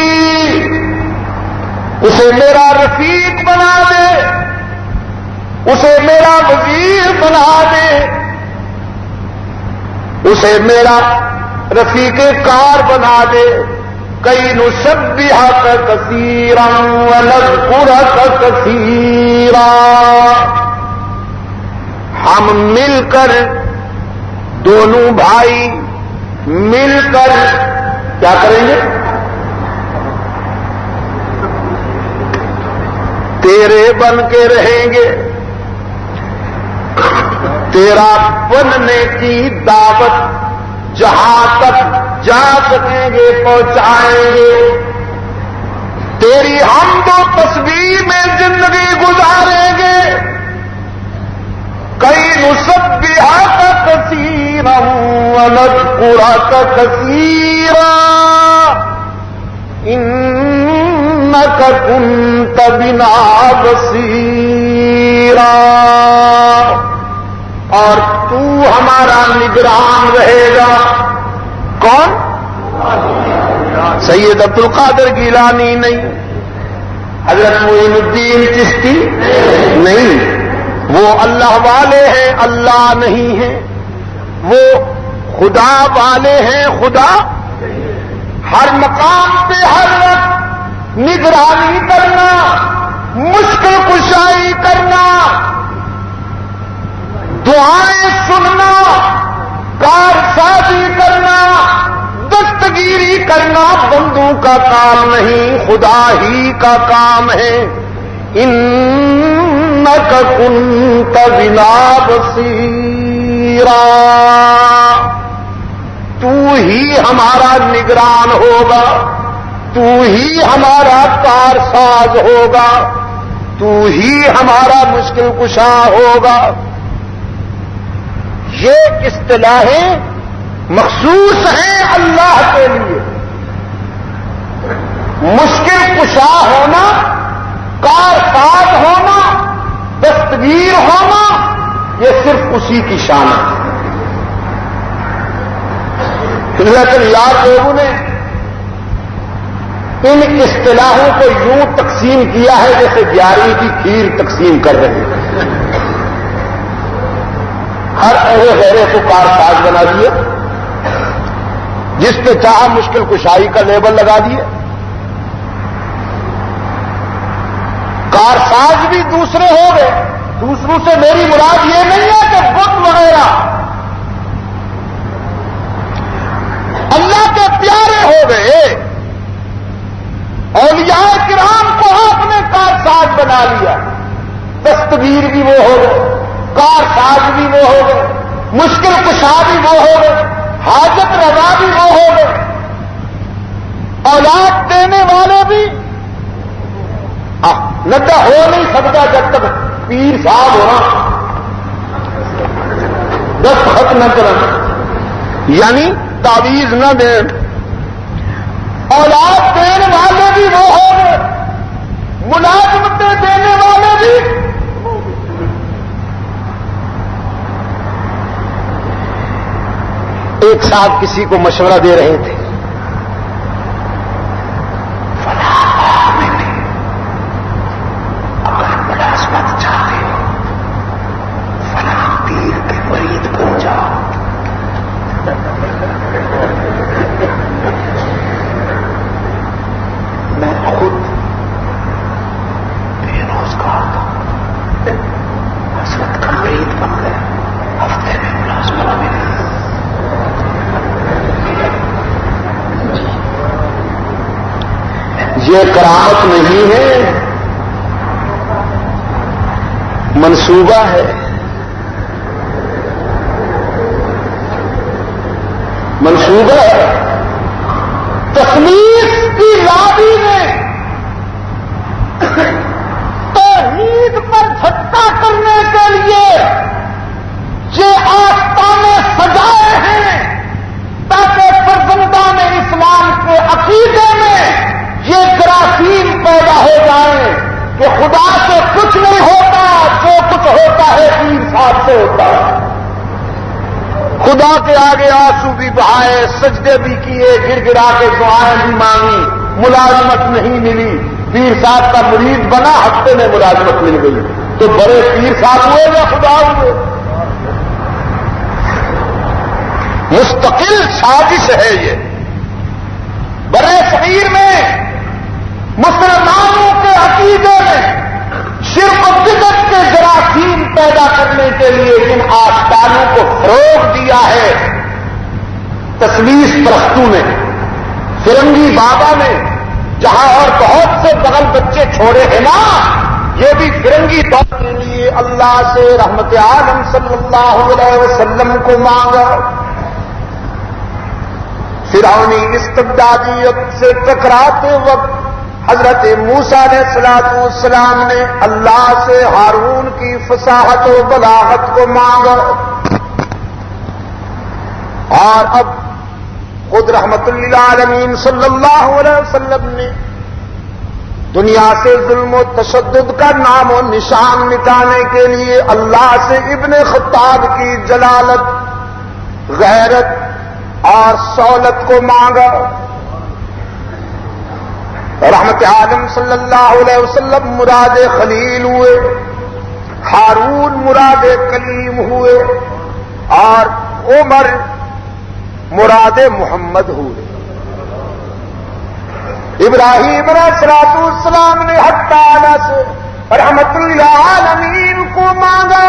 اسے میرا رفیق بنا دے، اسے میرا وزیر بنا دے، اسے میرا رفیق کار بنا دے. کئی نسبحک کثیرا ونذکرک کثیرا، ہم مل کر دونوں بھائی مل کر کیا کریں گے؟ تیرے بن کے رہیں گے، تیرا بننے کی دعوت جہاں تک جا سکیں گے پہنچائیں گے، تیری حمد و تسبیح میں زندگی گزاریں گے. کئی نسبحک کثیرا ونذکرک کثیرا انک کنت بنا بصیرا، اور تو ہمارا نگران رہے گا. کون؟ سید عبد القادر گیلانی نہیں، حضرت معین الدین چشتی نہیں، وہ اللہ والے ہیں، اللہ نہیں ہیں. وہ خدا والے ہیں، خدا ہر مقام پہ ہر وقت نگرانی کرنا، مشکل کشائی کرنا، دعائیں سننا، کارسازی کرنا، دستگیری کرنا بندوں کا کام نہیں، خدا ہی کا کام ہے. انک کنت بنا بصیرا، تو ہی ہمارا نگران ہوگا، تو ہی ہمارا کارساز ہوگا، تو ہی ہمارا مشکل کشا ہوگا. یہ اصطلاحیں مخصوص ہیں اللہ کے لیے. مشکل کشا ہونا، کارساز ہونا، دستگیر ہونا، یہ صرف اسی کی شان ہے. لیکن یار لوگوں نے ان اصطلاحوں کو یوں تقسیم کیا ہے جیسے 11ویں کی کھیر تقسیم کر رہے ہیں. ہر ایسے غیرے کو کارساز بنا دیے، جس پہ چاہا مشکل کشائی کا لیبل لگا دیے. کارساز بھی دوسرے ہو گئے. دوسروں سے میری مراد یہ نہیں ہے کہ بت وغیرہ، اللہ کے پیارے ہو گئے. اولیاء کرام کو آپ نے کارساز بنا لیا. دستگیر بھی وہ ہو گئے، کارساز بھی وہ ہو گئے، مشکل کشا بھی وہ ہو گئے، حاجت روا بھی وہ ہو گئے، اولاد دینے والے بھی. نڈا ہو نہیں سکتا جب تک پیر صاحب ہونا دستخط نہ کرنا، یعنی تعویذ نہ دیں. اولاد دینے والے بھی وہ ہو گئے، ملازمتیں دینے والے بھی. ایک صاحب کسی کو مشورہ دے رہے تھے، اگر ملازمت چاہتے ہو فلاں پیر کے مرید بن جاؤ. میں خود بے روزگار تھا، حضرت کا مرید بن گیا، ہفتے میں ملازمت ملی. یہ کرامت نہیں ہے، منصوبہ ہے. منصوبہ ہے. تصنیف کی لابی میں توحید پر جھٹکا کرنے کے لیے یہ آستانے سجائے ہیں تاکہ فرزندان اسلام کے عقیدے میں یہ جراثیم پیدا ہو جائیں کہ خدا سے کچھ نہیں ہوتا، جو کچھ ہوتا ہے پیر صاحب سے ہوتا ہے. خدا کے آگے آنسو بھی بہائے، سجدے بھی کیے، گر گرا کے دعائیں بھی مانگی، ملازمت نہیں ملی، پیر صاحب کا مرید بنا، ہفتے میں ملازمت مل گئی، تو بڑے پیر صاحب ہوئے یا خدا ہوئے؟ مستقل سازش ہے یہ۔ برے صغیر میں مسلمانوں کے عقیدے میں شرک و بدعت کے جراثیم پیدا کرنے کے لیے جن آستانوں کو فروغ دیا ہے تسلیس پرستوں نے، فرنگی بابا نے، جہاں اور بہت سے بغل بچے چھوڑے ہیں نا، یہ بھی فرنگی بابا کے لیے اللہ سے رحمت عالم صلی اللہ علیہ وسلم کو مانگا۔ فرعونی استبدادیت سے ٹکراتے وقت حضرت موسیٰ علیہ السلام نے اللہ سے ہارون کی فصاحت و بلاغت کو مانگا، اور اب خود رحمت للعالمین صلی اللہ علیہ وسلم نے دنیا سے ظلم و تشدد کا نام و نشان مٹانے کے لیے اللہ سے ابن خطاب کی جلالت، غیرت اور سہولت کو مانگا۔ رحمت عالم صلی اللہ علیہ وسلم مراد خلیل ہوئے، ہارون مراد کلیم ہوئے، اور عمر مراد محمد ہوئے۔ ابراہیم علیہ السلام نے حق تعالی سے رحمت للعالمین کو مانگا،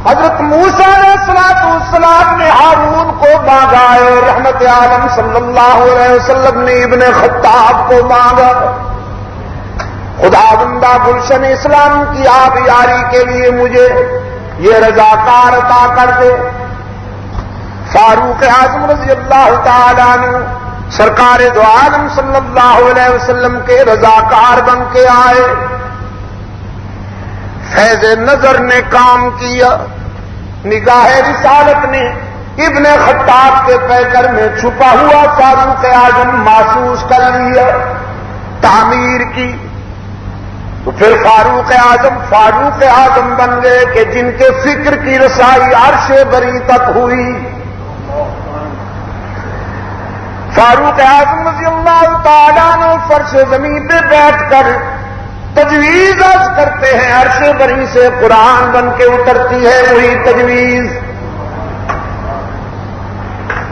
حضرت موسیٰ علیہ السلام نے ہارون کو مانگا، اور رحمت عالم صلی اللہ علیہ وسلم نے ابن خطاب کو مانگا۔ خدا بندہ گلشن اسلام کی آب یاری کے لیے مجھے یہ رضاکار عطا کر دے۔ فاروق اعظم رضی اللہ تعالیٰ عنہ سرکار دو عالم صلی اللہ علیہ وسلم کے رضاکار بن کے آئے، فیض نظر نے کام کیا، نگاہ رسالت نے ابن خطاب کے پیکر میں چھپا ہوا فاروق اعظم محسوس کر لیا، تعمیر کی، تو پھر فاروق اعظم بن گئے کہ جن کے فکر کی رسائی عرش بری تک ہوئی۔ فاروق اعظم رضی اللہ تعالیٰ نے فرش زمین پہ بیٹھ کر تجویز عرض کرتے ہیں، عرش بری سے قرآن بن کے اترتی ہے وہی تجویز۔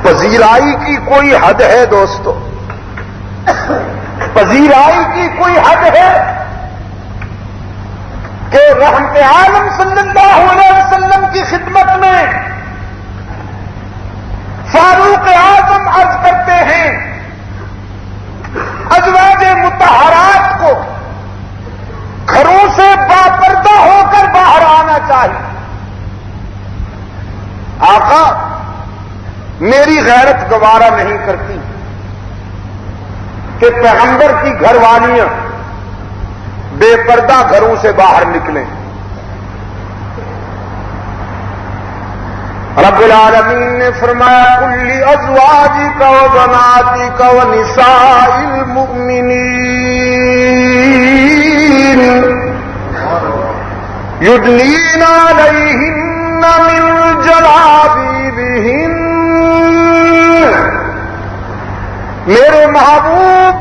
پذیرائی کی کوئی حد ہے دوستو، پذیرائی کی کوئی حد ہے کہ رحمت عالم صلی اللہ علیہ وسلم کی خدمت میں فاروق اعظم عرض کرتے ہیں ازواج مطہرات کو گھروں سے باپردہ ہو کر باہر آنا چاہیے۔ آقا میری غیرت گوارا نہیں کرتی کہ پیغمبر کی گھر والیاں بے پردہ گھروں سے باہر نکلیں۔ رب العالمین نے فرمایا کل ازواجک و بناتک و نساء المؤمنین یدنین علیہن من جلابیبہن، میرے محبوب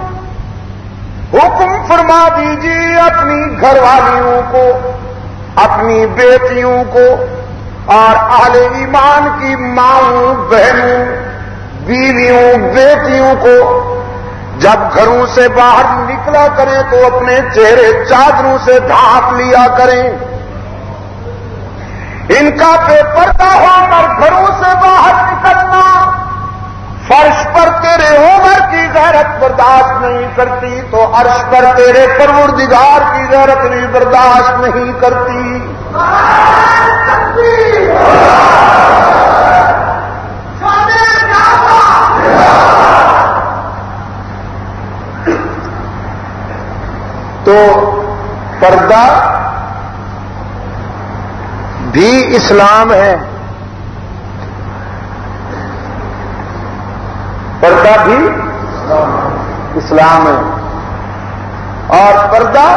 حکم فرما دیجیے اپنی گھر والیوں کو، اپنی بیٹیوں کو اور اہل ایمان کی ماؤں، بہنوں، بیویوں، بیٹیوں کو جب گھروں سے باہر نکلا کریں تو اپنے چہرے چادروں سے ڈھانپ لیا کریں۔ ان کا بے پردہ ہو کر گھروں سے باہر نکلنا فرش پر تیرے عمر کی غیرت برداشت نہیں کرتی تو عرش پر تیرے پروردگار کی غیرت بھی برداشت نہیں کرتی۔ تو پردہ بھی اسلام ہے، پردہ بھی اسلام ہے، اور پردہ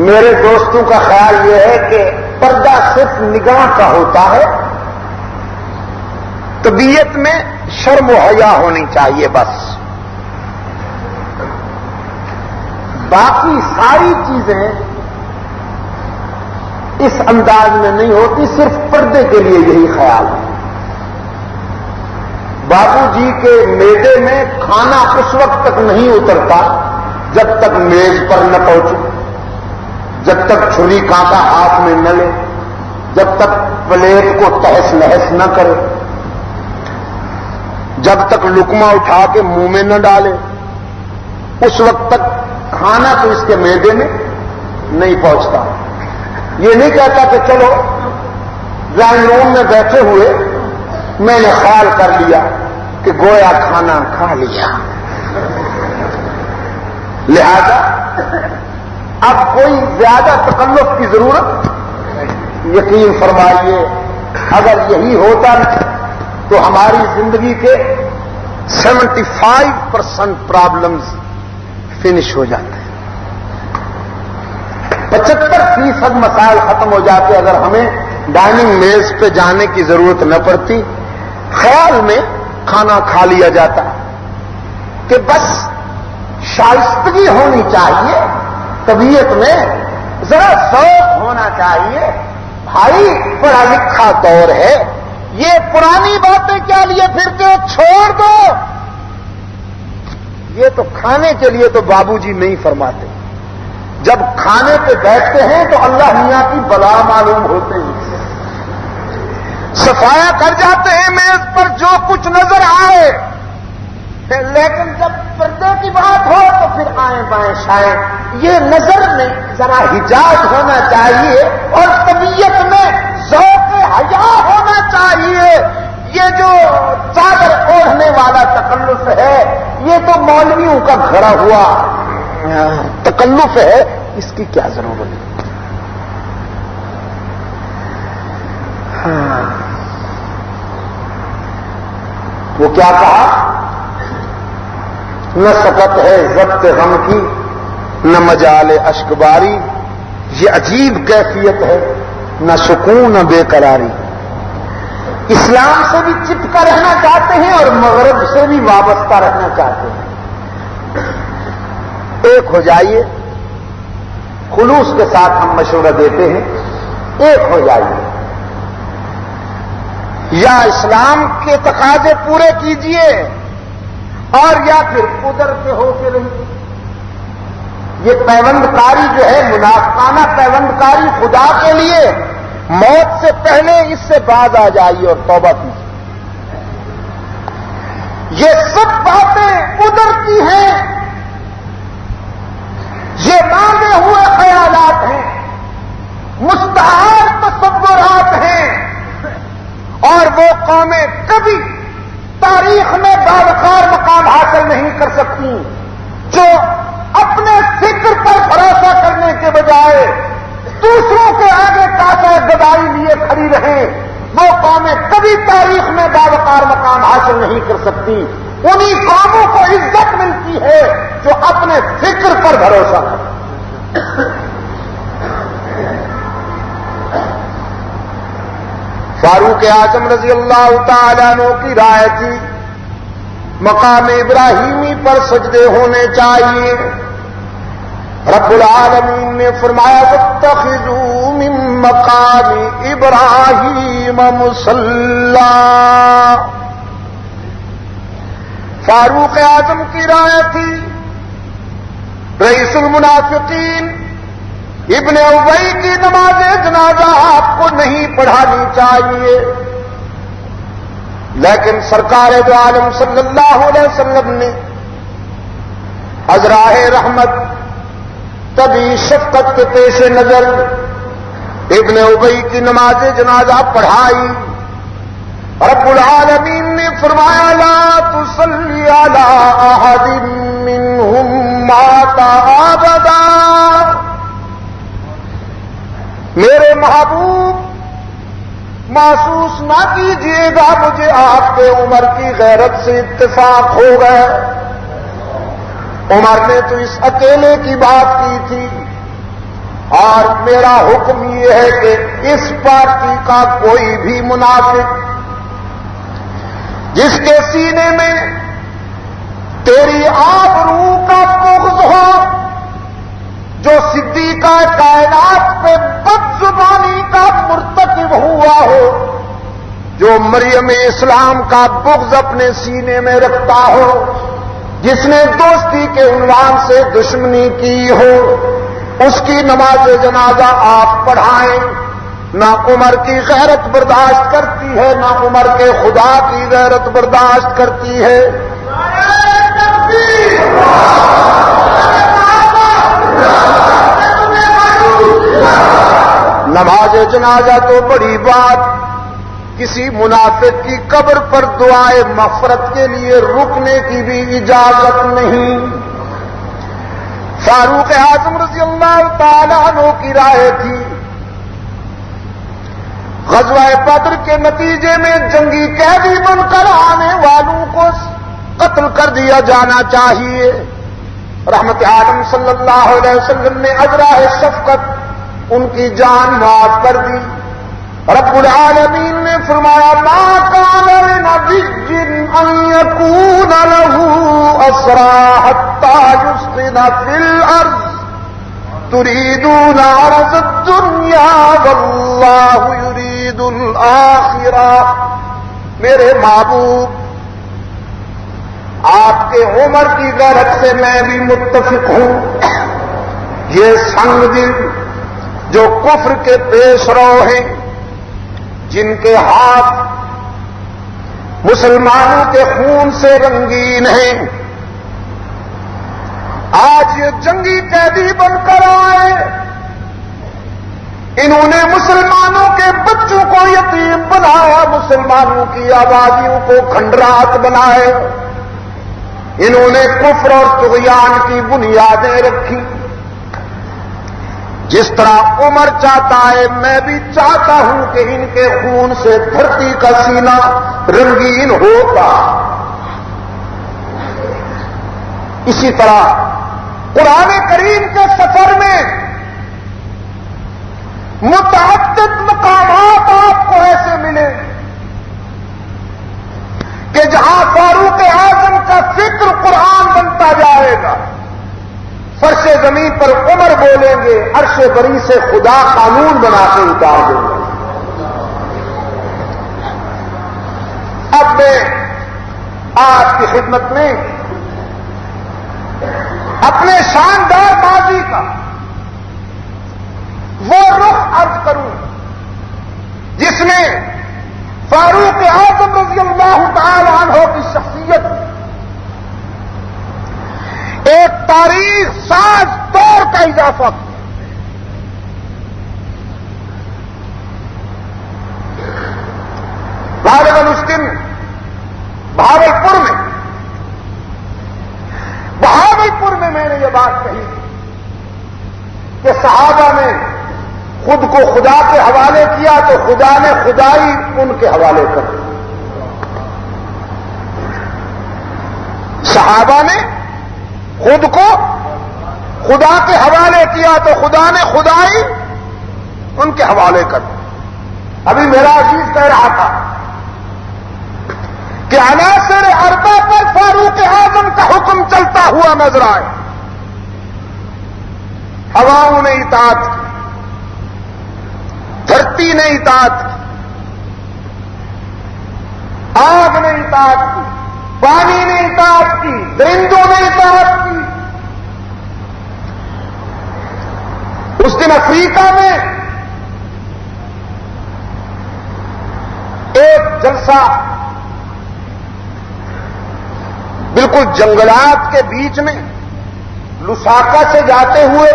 میرے دوستوں کا خیال یہ ہے کہ پردہ صرف نگاہ کا ہوتا ہے، طبیعت میں شرم و حیا ہونی چاہیے بس، باقی ساری چیزیں اس انداز میں نہیں ہوتی، صرف پردے کے لیے یہی خیال ہے۔ بابو جی کے میدے میں کھانا اس وقت تک نہیں اترتا جب تک میز پر نہ پہنچے، جب تک چھری کانٹا ہاتھ میں نہ لے، جب تک پلیٹ کو تہس نہس نہ کرے، جب تک لقمہ اٹھا کے منہ میں نہ ڈالے، اس وقت تک کھانا تو اس کے میدے میں نہیں پہنچتا۔ یہ نہیں کہتا کہ چلو ڈرائنگ روم میں بیٹھے ہوئے میں نے خیال کر لیا کہ گویا کھانا کھا لیا، لہذا اب کوئی زیادہ تکلف کی ضرورت، یقین فرمائیے اگر یہی ہوتا تو ہماری زندگی کے 75% پرابلمز فنش ہو جاتے ہیں، 75% مسائل ختم ہو جاتے اگر ہمیں ڈائننگ میز پہ جانے کی ضرورت نہ پڑتی، خیال میں کھانا کھا لیا جاتا کہ بس شائستگی ہونی چاہیے، طبیعت میں ذرا ذوق ہونا چاہیے۔ بھائی پڑھا لکھا دور ہے، یہ پرانی باتیں کیا لیے پھرتے ہو، چھوڑ دو۔ یہ تو کھانے کے لیے تو بابو جی نہیں فرماتے، جب کھانے پہ بیٹھتے ہیں تو اللہ میاں کی بلا معلوم ہوتے ہیں، صفایا کر جاتے ہیں میز پر جو کچھ نظر آئے، لیکن جب پردے کی بات ہو تو پھر آئیں بائیں شائیں۔ یہ نظر میں ذرا حجاب ہونا چاہیے اور طبیعت میں ذوق حیا ہونا چاہیے۔ یہ جو چادر اوڑھنے والا تکلف ہے یہ تو مولویوں کا گھڑا ہوا تکلف ہے، اس کی کیا ضرورت ہے؟ وہ کیا کہا؟ نہ سکت ہے ضبط غم کی نہ مجال اشک باری، یہ عجیب کیفیت ہے، نہ سکون نہ بے قراری۔ اسلام سے بھی چپکا رہنا چاہتے ہیں اور مغرب سے بھی وابستہ رہنا چاہتے ہیں۔ ایک ہو جائیے، خلوص کے ساتھ ہم مشورہ دیتے ہیں، ایک ہو جائیے، یا اسلام کے تقاضے پورے کیجئے اور یا پھر ادھر سے ہو کے رہیے۔ یہ پیوند کاری جو ہے منافقانہ پیوند کاری خدا کے لیے، موت سے پہلے اس سے باز آ جائیے اور توبہ کیجیے۔ یہ سب باتیں ادھر کی ہیں، یہ مانے ہوئے خیالات ہیں، مستعار تصورات ہیں، اور وہ قومیں کبھی تاریخ میں باوقار مقام حاصل نہیں کر سکتی جو اپنے فکر پر بھروسہ کرنے کے بجائے دوسروں کے آگے کاٹا گدائی لیے کھڑی رہیں۔ وہ قومیں کبھی تاریخ میں باوقار مقام حاصل نہیں کر سکتی۔ انہی قوموں کو عزت ملتی ہے جو اپنے فکر پر بھروسہ کریں۔ فاروق اعظم رضی اللہ تعالیٰ عنہ کی رائے تھی مقام ابراہیمی پر سجدے ہونے چاہیے۔ رب العالمین نے فرمایا واتخذوا من مقام ابراہیم مصلی۔ فاروق اعظم کی رائے تھی رئیس المنافقین ابن ابی کی نماز جنازہ آپ کو نہیں پڑھانی چاہیے، لیکن سرکار دو عالم صلی اللہ علیہ وسلم نے ازراہ رحمت تبھی شفقت کے پیش نظر ابن ابی کی نماز جنازہ پڑھائی۔ رب العالمین نے فرمایا لا تصلی علی احد منہم مات ابدا۔ میرے محبوب محسوس نہ کیجیے گا مجھے آپ کے عمر کی غیرت سے اتفاق ہو گئے۔ عمر نے تو اس اکیلے کی بات کی تھی، اور میرا حکم یہ ہے کہ اس پارٹی کا کوئی بھی منافق جس کے سینے میں تیری آبرو کا بغض ہو، جو صدیقہ کائنات پہ بد زبانی کا مرتکب ہوا ہو، جو مریم اسلام کا بغض اپنے سینے میں رکھتا ہو، جس نے دوستی کے عنوان سے دشمنی کی ہو، اس کی نماز جنازہ آپ پڑھائیں۔ نہ عمر کی غیرت برداشت کرتی ہے، نہ عمر کے خدا کی غیرت برداشت کرتی ہے۔ نماز جنازہ تو بڑی بات، کسی منافق کی قبر پر دعائے مغفرت کے لیے رکنے کی بھی اجازت نہیں۔ فاروق اعظم رضی اللہ تعالیٰ عنہ کی رائے تھی غزوہ بدر کے نتیجے میں جنگی قیدی بن کر آنے والوں کو قتل کر دیا جانا چاہیے۔ رحمت عالم صلی اللہ علیہ وسلم نے اجراء شفقت ان کی جان معاف کر دی۔ رب العالمین نے فرمایا ما کان لنبی ان یکون له اسرى حتى يسخن في الارض تريدون عرض الدنيا والله يريد الاخرة۔ میرے محبوب، آپ کے عمر کی غیرت سے میں بھی متفق ہوں۔ یہ سنگ دل جو کفر کے پیش رو ہیں، جن کے ہاتھ مسلمانوں کے خون سے رنگین ہیں، آج یہ جنگی قیدی بن کر آئے، انہوں نے مسلمانوں کے بچوں کو یتیم بنایا، مسلمانوں کی آبادیوں کو کھنڈرات بنائے، انہوں نے کفر اور طغیان کی بنیادیں رکھی۔ جس طرح عمر چاہتا ہے، میں بھی چاہتا ہوں کہ ان کے خون سے دھرتی کا سینہ رنگین ہوتا۔ اسی طرح قرآن کریم کے سفر میں متعدد مقامات آپ کو ایسے ملے کہ جہاں فاروق اعظم کا فکر قرآن بنتا جائے گا، فرش زمین پر عمر بولیں گے، عرش بری سے خدا قانون بنا کے اتار دیں گے۔ اب میں آپ کی خدمت میں اپنے شاندار ماضی کا وہ رخ عرض کروں جس میں فاروق اعظم رضی اللہ تعالی عنہ کی شخصیت ایک تاریخ ساز دور کا اضافہ کیا۔ غالباً اس دن بہاولپور میں میں نے یہ بات کہی کہ صحابہ نے خود کو خدا کے حوالے کیا تو خدا نے خدائی ان کے حوالے کر دی۔ صحابہ نے خود کو خدا کے حوالے کیا تو خدا نے خدائی ان کے حوالے کر دی۔ ابھی میرا عزیز کہہ رہا تھا کہ عناصر اربع پر فاروق اعظم کا حکم چلتا ہوا نظر آئے۔ ہواؤں نے اطاعت کی، دھرتی نے اطاعت کی، آگ نے اطاعت کی، پانی نے اطاعت کی، درندوں نے اطاعت کی۔ اس دن افریقہ میں ایک جلسہ بالکل جنگلات کے بیچ میں لساکا سے جاتے ہوئے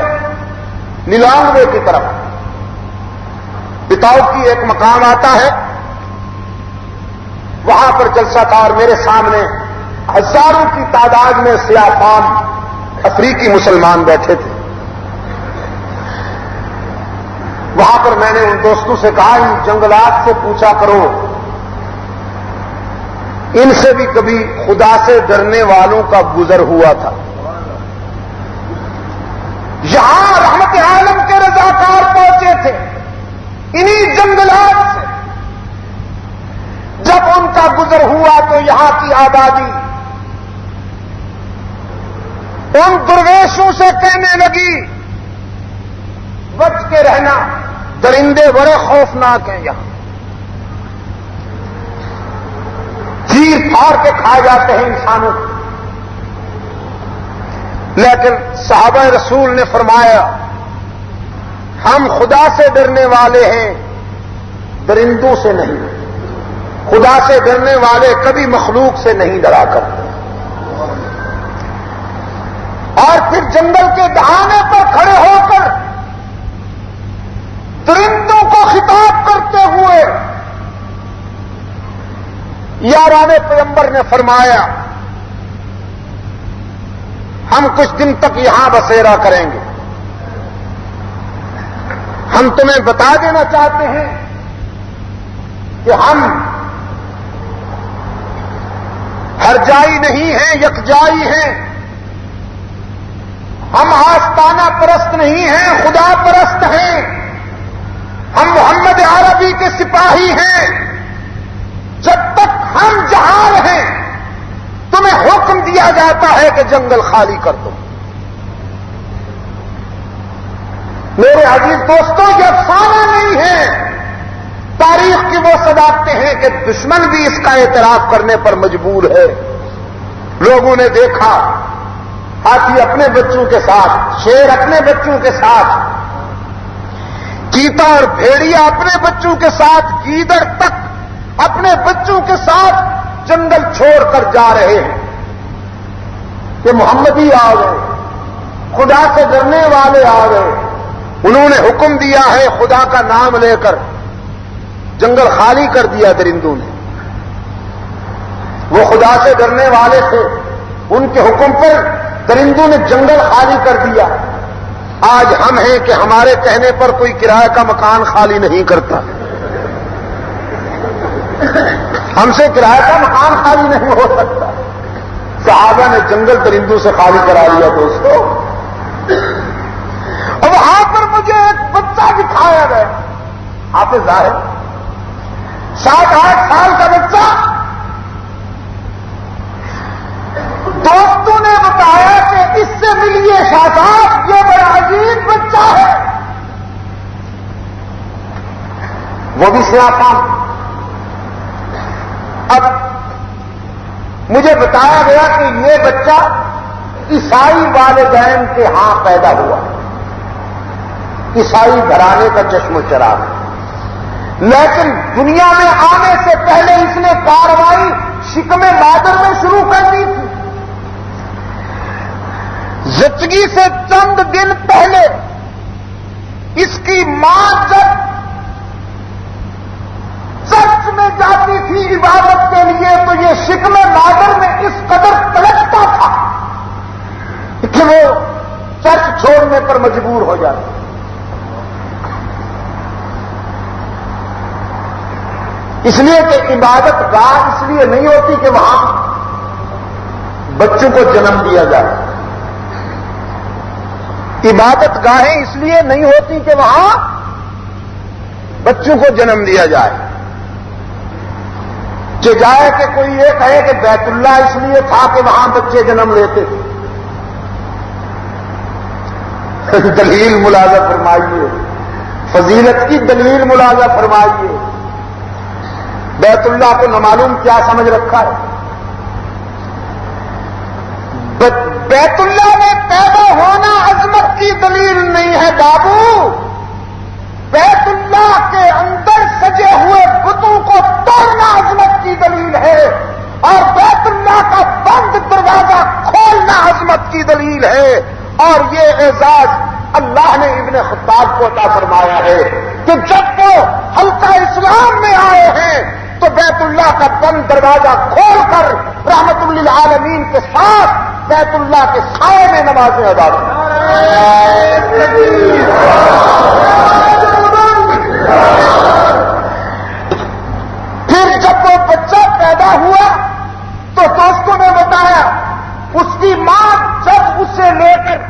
نیلانگوے کی طرف بتاؤ کی ایک مقام آتا ہے، وہاں پر جلسہ تھا اور میرے سامنے ہزاروں کی تعداد میں سیاہ فام افریقی مسلمان بیٹھے تھے۔ وہاں پر میں نے ان دوستوں سے کہا ان جنگلات سے پوچھا کرو، ان سے بھی کبھی خدا سے ڈرنے والوں کا گزر ہوا تھا۔ یہاں رحمت عالم کے رضاکار پہنچے تھے انہی جنگلات سے. جب ان کا گزر ہوا تو یہاں کی آبادی ان درویشوں سے کہنے لگی بچ کے رہنا، درندے بڑے خوفناک ہیں، یہاں چیر پھاڑ کے کھائے جاتے ہیں انسانوں کو. لیکن صحابہ رسول نے فرمایا ہم خدا سے ڈرنے والے ہیں، درندوں سے نہیں. خدا سے ڈرنے والے کبھی مخلوق سے نہیں ڈرا کرتے. اور پھر جنگل کے دہانے پر کھڑے ہو کر درندوں کو خطاب کرتے ہوئے یاران پیغمبر نے فرمایا ہم کچھ دن تک یہاں بسیرا کریں گے. ہم تمہیں بتا دینا چاہتے ہیں کہ ہم ہر جائی نہیں ہیں، یکجائی ہیں. ہم آستانہ پرست نہیں ہیں، خدا پرست ہیں. ہم محمد عربی کے سپاہی ہیں. جب تک ہم جہاں رہیں تمہیں حکم دیا جاتا ہے کہ جنگل خالی کر دو. میرے عزیز دوستوں یہ افسانہ نہیں ہے، تاریخ کی وہ صداقتیں ہیں کہ دشمن بھی اس کا اعتراف کرنے پر مجبور ہے. لوگوں نے دیکھا ہاتھی اپنے بچوں کے ساتھ، شیر اپنے بچوں کے ساتھ، چیتا اور بھیڑیا اپنے بچوں کے ساتھ، گیدڑ تک اپنے بچوں کے ساتھ جنگل چھوڑ کر جا رہے ہیں کہ محمد ہی آ گئے، خدا سے ڈرنے والے آ گئے. انہوں نے حکم دیا ہے خدا کا نام لے کر جنگل خالی کر دیا. درندوں نے، وہ خدا سے ڈرنے والے تھے، ان کے حکم پر درندوں نے جنگل خالی کر دیا. آج ہم ہیں کہ ہمارے کہنے پر کوئی کرایہ کا مکان خالی نہیں کرتا. ہم سے کرایہ کا مکان خالی نہیں ہو سکتا. صحابہ نے جنگل درندوں سے خالی کرا لیا. دوستو اب وہاں پر مجھے ایک بچہ دکھایا گیا، حافظ ہے 7-8 سال کا بچہ. دوستوں نے بتایا کہ اس سے ملیے شاہ صاحب، یہ بڑا عجیب بچہ ہے. وہ بھی سیاح. اب مجھے بتایا گیا کہ یہ بچہ عیسائی والدین کے ہاں پیدا ہوا، عیسائی گھرانے کا چشم و چراغ. لیکن دنیا میں آنے سے پہلے اس نے کارروائی شکم مادر میں شروع کر دی تھی. زچگی سے چند دن پہلے اس کی ماں جب چرچ میں جاتی تھی عبادت کے لیے تو یہ شکم مادر میں اس قدر تڑپتا تھا کہ وہ چرچ چھوڑنے پر مجبور ہو جاتا. اس لیے کہ عبادت گاہ اس لیے نہیں ہوتی کہ وہاں بچوں کو جنم دیا جائے. عبادت گاہیں اس لیے نہیں ہوتی کہ وہاں بچوں کو جنم دیا جائے. کہ جائے کہ کوئی یہ کہے کہ بیت اللہ اس لیے تھا کہ وہاں بچے جنم لیتے تھے. دلیل ملازہ فرمائیے، فضیلت کی دلیل ملازہ فرمائیے. بیت اللہ کو نہ معلوم کیا سمجھ رکھا ہے. بیت اللہ میں پیدا ہونا عظمت کی دلیل نہیں ہے بابو. بیت اللہ کے اندر سجے ہوئے بتوں کو توڑنا عظمت کی دلیل ہے، اور بیت اللہ کا بند دروازہ کھولنا عظمت کی دلیل ہے. اور یہ اعزاز اللہ نے ابن خطاب کو عطا فرمایا ہے کہ جب وہ حلقہ اسلام میں آئے ہیں تو بیت اللہ کا بند دروازہ کھول کر رحمت للعالمین کے ساتھ بیت اللہ کے سائے میں نمازیں ادا کی. پھر جب وہ بچہ پیدا ہوا تو دوستوں نے بتایا اس کی ماں جب اسے لے کر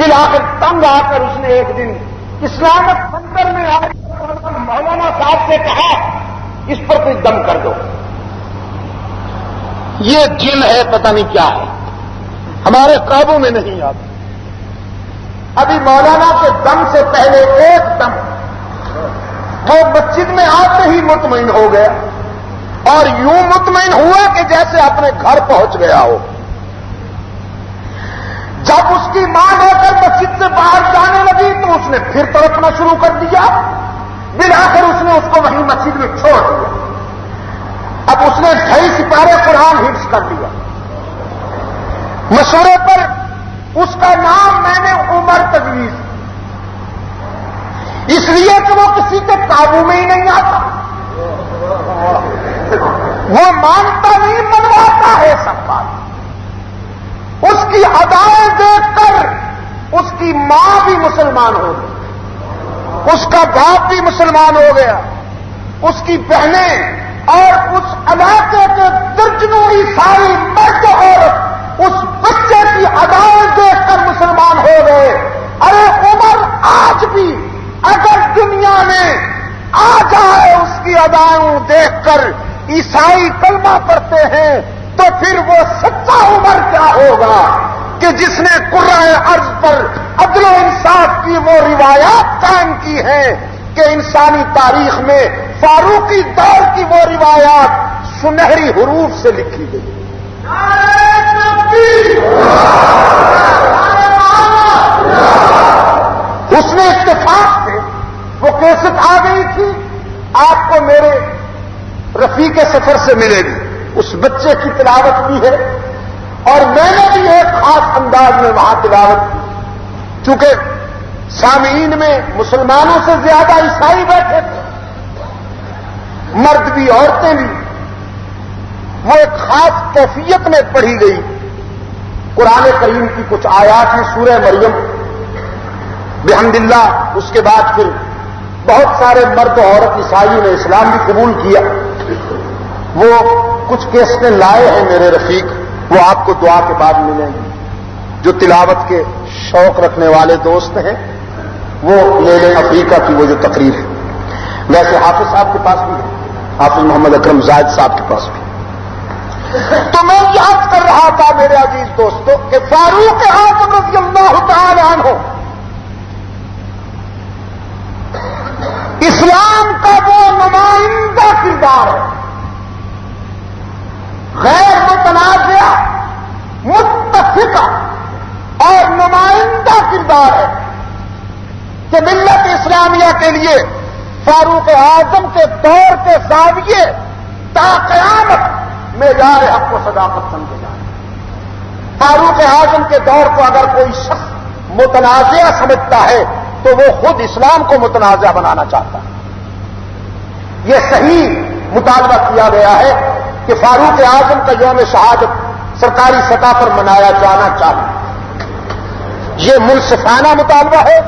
بالآخر تنگ آ کر اس نے ایک دن اسلامک سنٹر میں آئے مولانا صاحب سے کہا اس پر کوئی دم کر دو، یہ جن ہے پتہ نہیں کیا ہے، ہمارے قابو میں نہیں آتا۔ ابھی مولانا کے دم سے پہلے ایک دم وہ مسجد میں آتے ہی مطمئن ہو گیا اور یوں مطمئن ہوا کہ جیسے اپنے گھر پہنچ گیا ہو۔ جب اس کی ماں ہو کر مسجد سے باہر جانے لگی تو اس نے پھر تڑپنا شروع کر دیا، بالآخر اس نے اس کو وہیں مسجد میں چھوڑ دیا۔ اب اس نے 2.5 سپارے قرآن حفظ کر لیا۔ مشورے پر اس کا نام میں نے عمر تجویز، اس لیے کہ وہ کسی کے قابو میں ہی نہیں آتا، وہ مانتا نہیں منواتا ہے سب بات۔ اس کی ادائیں دیکھ کر اس کی ماں بھی مسلمان ہو گئی، اس کا باپ بھی مسلمان ہو گیا، اس کی بہنیں اور اس علاقے کے درجنوں عیسائی مرد اور اس بچے کی ادائیں دیکھ کر مسلمان ہو گئے۔ ارے عمر آج بھی اگر دنیا میں آ جائے اس کی ادائیں دیکھ کر عیسائی کلمہ پڑھتے ہیں تو پھر وہ سچا عمر کیا ہوگا کہ جس نے قرۂ ارض پر عدل و انصاف کی وہ روایات قائم کی ہیں کہ انسانی تاریخ میں فاروقی دور کی وہ روایات سنہری حروف سے لکھی گئی۔ اس نے اتفاق سے وہ کیسٹ آ گئی تھی، آپ کو میرے رفیق سفر سے ملے گی، اس بچے کی تلاوت بھی ہے اور میں نے بھی ایک خاص انداز میں وہاں تلاوت کی، چونکہ سامعین میں مسلمانوں سے زیادہ عیسائی بیٹھے تھے، مرد بھی عورتیں بھی۔ وہ ایک خاص کیفیت میں پڑھی گئی، قرآن کریم کی کچھ آیات ہیں سورہ مریم بحمد اللہ، اس کے بعد پھر بہت سارے مرد و عورت عیسائی نے اسلام بھی قبول کیا۔ وہ کچھ کیسٹیں لائے ہیں میرے رفیق، وہ آپ کو دعا کے بعد ملیں گے۔ جو تلاوت کے شوق رکھنے والے دوست ہیں وہ لے لیں افریقہ کی وہ جو تقریر ہے۔ ویسے حافظ صاحب کے پاس بھی ہے، حافظ محمد اکرم زاہد صاحب کے پاس بھی۔ تو میں یاد کر رہا تھا میرے عزیز دوستوں کہ فاروق اعظم رضی اللہ تعالی عنہ اسلام کا وہ نمائندہ کردار ہے، غیر متنازع متفقہ اور نمائندہ کردار ہے کہ ملت اسلامیہ کے لیے فاروق اعظم کے دور کے زاویے تا قیامت معیار حق و صداقت سمجھے جائیں۔ فاروق اعظم کے دور کو اگر کوئی شخص متنازع سمجھتا ہے تو وہ خود اسلام کو متنازع بنانا چاہتا ہے۔ یہ صحیح مطالبہ کیا گیا ہے کہ فاروق اعظم کا یوم شہادت سرکاری سطح پر منایا جانا چاہیے۔ یہ منصفانہ مطالبہ ہے،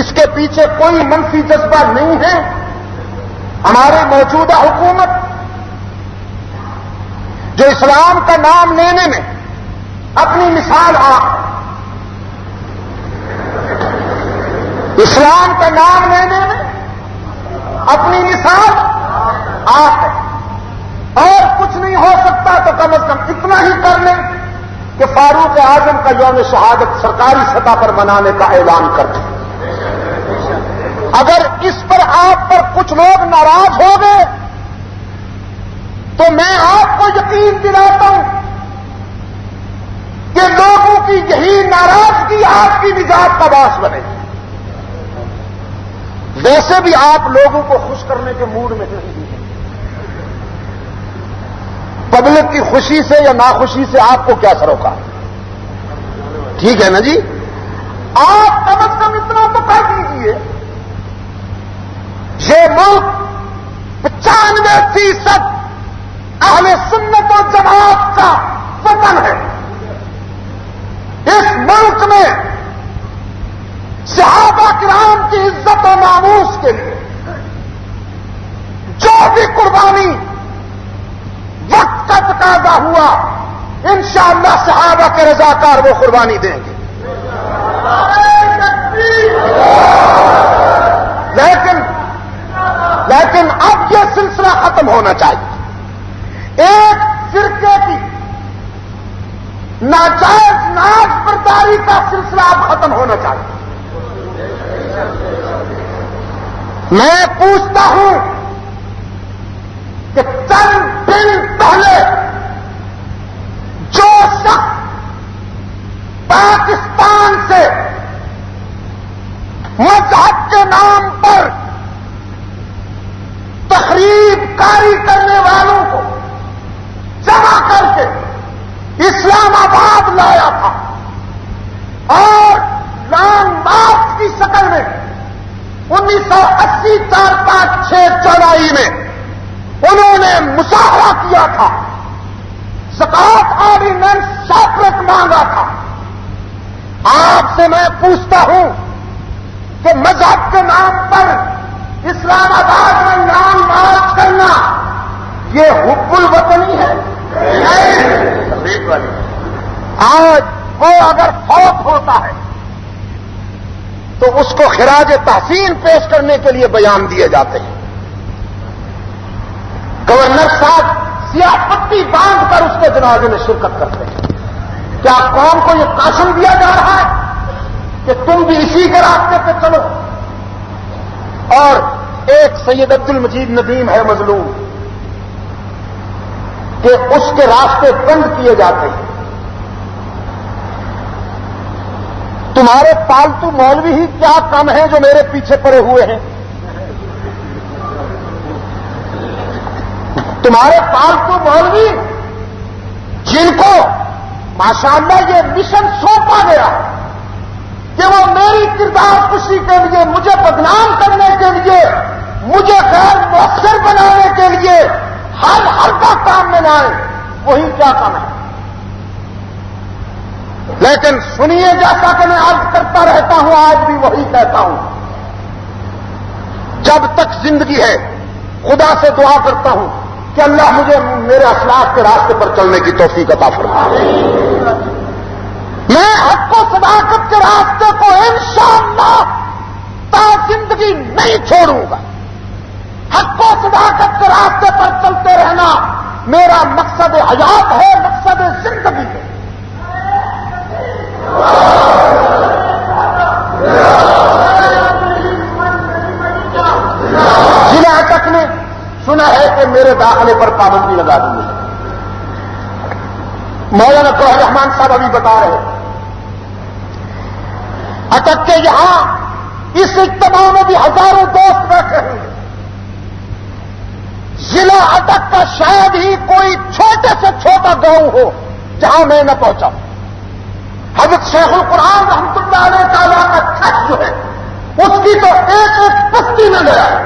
اس کے پیچھے کوئی منفی جذبہ نہیں ہے۔ ہماری موجودہ حکومت جو اسلام کا نام لینے میں اپنی مثال اسلام کا نام لینے میں اپنی مثال آپ ہے، اور کچھ نہیں ہو سکتا تو کم از کم اتنا ہی کر لیں کہ فاروق اعظم کا یوم شہادت سرکاری سطح پر منانے کا اعلان کر دیں۔ اگر اس پر آپ پر کچھ لوگ ناراض ہو گئے تو میں آپ کو یقین دلاتا ہوں کہ لوگوں کی یہی ناراضگی آپ کی نجات کا باعث بنے گی۔ ویسے بھی آپ لوگوں کو خوش کرنے کے موڈ میں نہیں ہیں، پبلک کی خوشی سے یا ناخوشی سے آپ کو کیا سروکار؟ ٹھیک ہے نا جی، آپ کم از کم اتنا تو کر دیجیے، یہ ملک 95% اہل سنت و جماعت کا وطن ہے۔ اس ملک میں صحابہ کرام کی عزت و ناموس کے لیے جو بھی قربانی وقت کا تقاضا ہوا انشاءاللہ صحابہ کے رضاکار وہ قربانی دیں گے۔ لیکن اب یہ سلسلہ ختم ہونا چاہیے. ایک فرقے کی ناجائز ناز برداری کا سلسلہ اب ختم ہونا چاہیے. میں پوچھتا ہوں کہ چند دن پہلے جو شخص پاکستان سے مذہب کے نام پر تخریب کاری کرنے والوں کو جمع کر کے اسلام آباد لایا تھا اور لانگ مارچ کی شکل میں 1980 4-5-6 میں انہوں نے مظاہرہ کیا تھا، زکات آرڈیننس سیپریٹ مانگا تھا. آپ سے میں پوچھتا ہوں کہ مذہب کے نام پر اسلام آباد میں لانگ مارچ کرنا یہ حب الوطنی ہے؟ آج وہ اگر فوت ہوتا ہے تو اس کو خراج تحسین پیش کرنے کے لیے بیان دیے جاتے ہیں. گورنر صاحب سیاہ پٹی باندھ کر اس کے جنازے میں شرکت کرتے ہیں. کیا قوم کو یہ قاسم دیا جا رہا ہے کہ تم بھی اسی کے راستے پہ چلو؟ اور ایک سید عبد المجید ندیم ہے مظلوم کہ اس کے راستے بند کیے جاتے ہیں. تمہارے پالتو مولوی ہی کیا کم ہیں جو میرے پیچھے پڑے ہوئے ہیں؟ تمہارے پالتو مولوی جن کو ماشاءاللہ یہ مشن سونپا گیا کہ وہ میری کردار کشی کے لیے، مجھے بدنام کرنے کے لیے، مجھے غیر مؤثر بنانے کے لیے ہر کا کام میں لائیں، وہی کیا کام ہے. لیکن سنیے، جیسا کہ میں عرض کرتا رہتا ہوں، آج بھی وہی کہتا ہوں، جب تک زندگی ہے خدا سے دعا کرتا ہوں کہ اللہ مجھے میرے اسلاف کے راستے پر چلنے کی توفیق عطا فرمائے. میں حق و صداقت کے راستے کو انشاءاللہ تا زندگی نہیں چھوڑوں گا. حق و صداقت کے راستے پر چلتے رہنا میرا مقصد حیات ہے، مقصد زندگی ہے. ضلع اٹک نے سنا ہے کہ میرے داخلے پر پابندی لگا دی ہے. مولانا طاہر رحمان صاحب ابھی بتا رہے اٹک کے یہاں اس اجتماع میں بھی ہزاروں دوست بیٹھے ہوئے. ضلع اٹک کا شاید ہی کوئی چھوٹے سے چھوٹا گاؤں ہو جہاں میں نہ پہنچا. حضرت شیخ القرآن رحمۃ اللہ علیہ تعالیٰ کا چھت جو ہے اس کی تو ایک ایک بستی میں گیا ہے،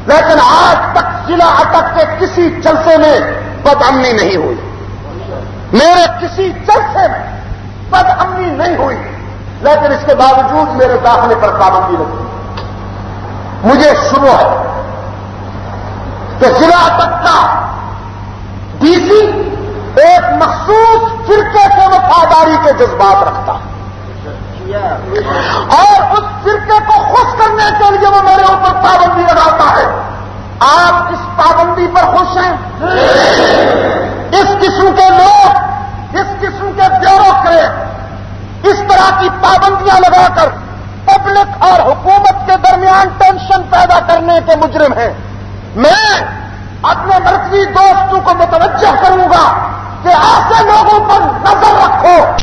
لیکن آج تک ضلع اٹک کے کسی جلسے میں بدامنی نہیں ہوئی. میرے کسی جلسے میں بدامنی نہیں ہوئی، لیکن اس کے باوجود میرے داخلے پر پابندی لگی. مجھے شروع ہے کہ ضلع اٹک کا ڈی سی ایک مخصوص فرقے سے وفاداری کے جذبات رکھتا ہے اور اس فرقے کو خوش کرنے کے لیے وہ میرے اوپر پابندی لگاتا ہے. آپ اس پابندی پر خوش ہیں؟ اس قسم کے لوگ، اس قسم کے بیوروکریٹ اس طرح کی پابندیاں لگا کر پبلک اور حکومت کے درمیان ٹینشن پیدا کرنے کے مجرم ہیں. میں اپنے مرکزی دوستوں کو متوجہ کروں گا کہ ایسے لوگوں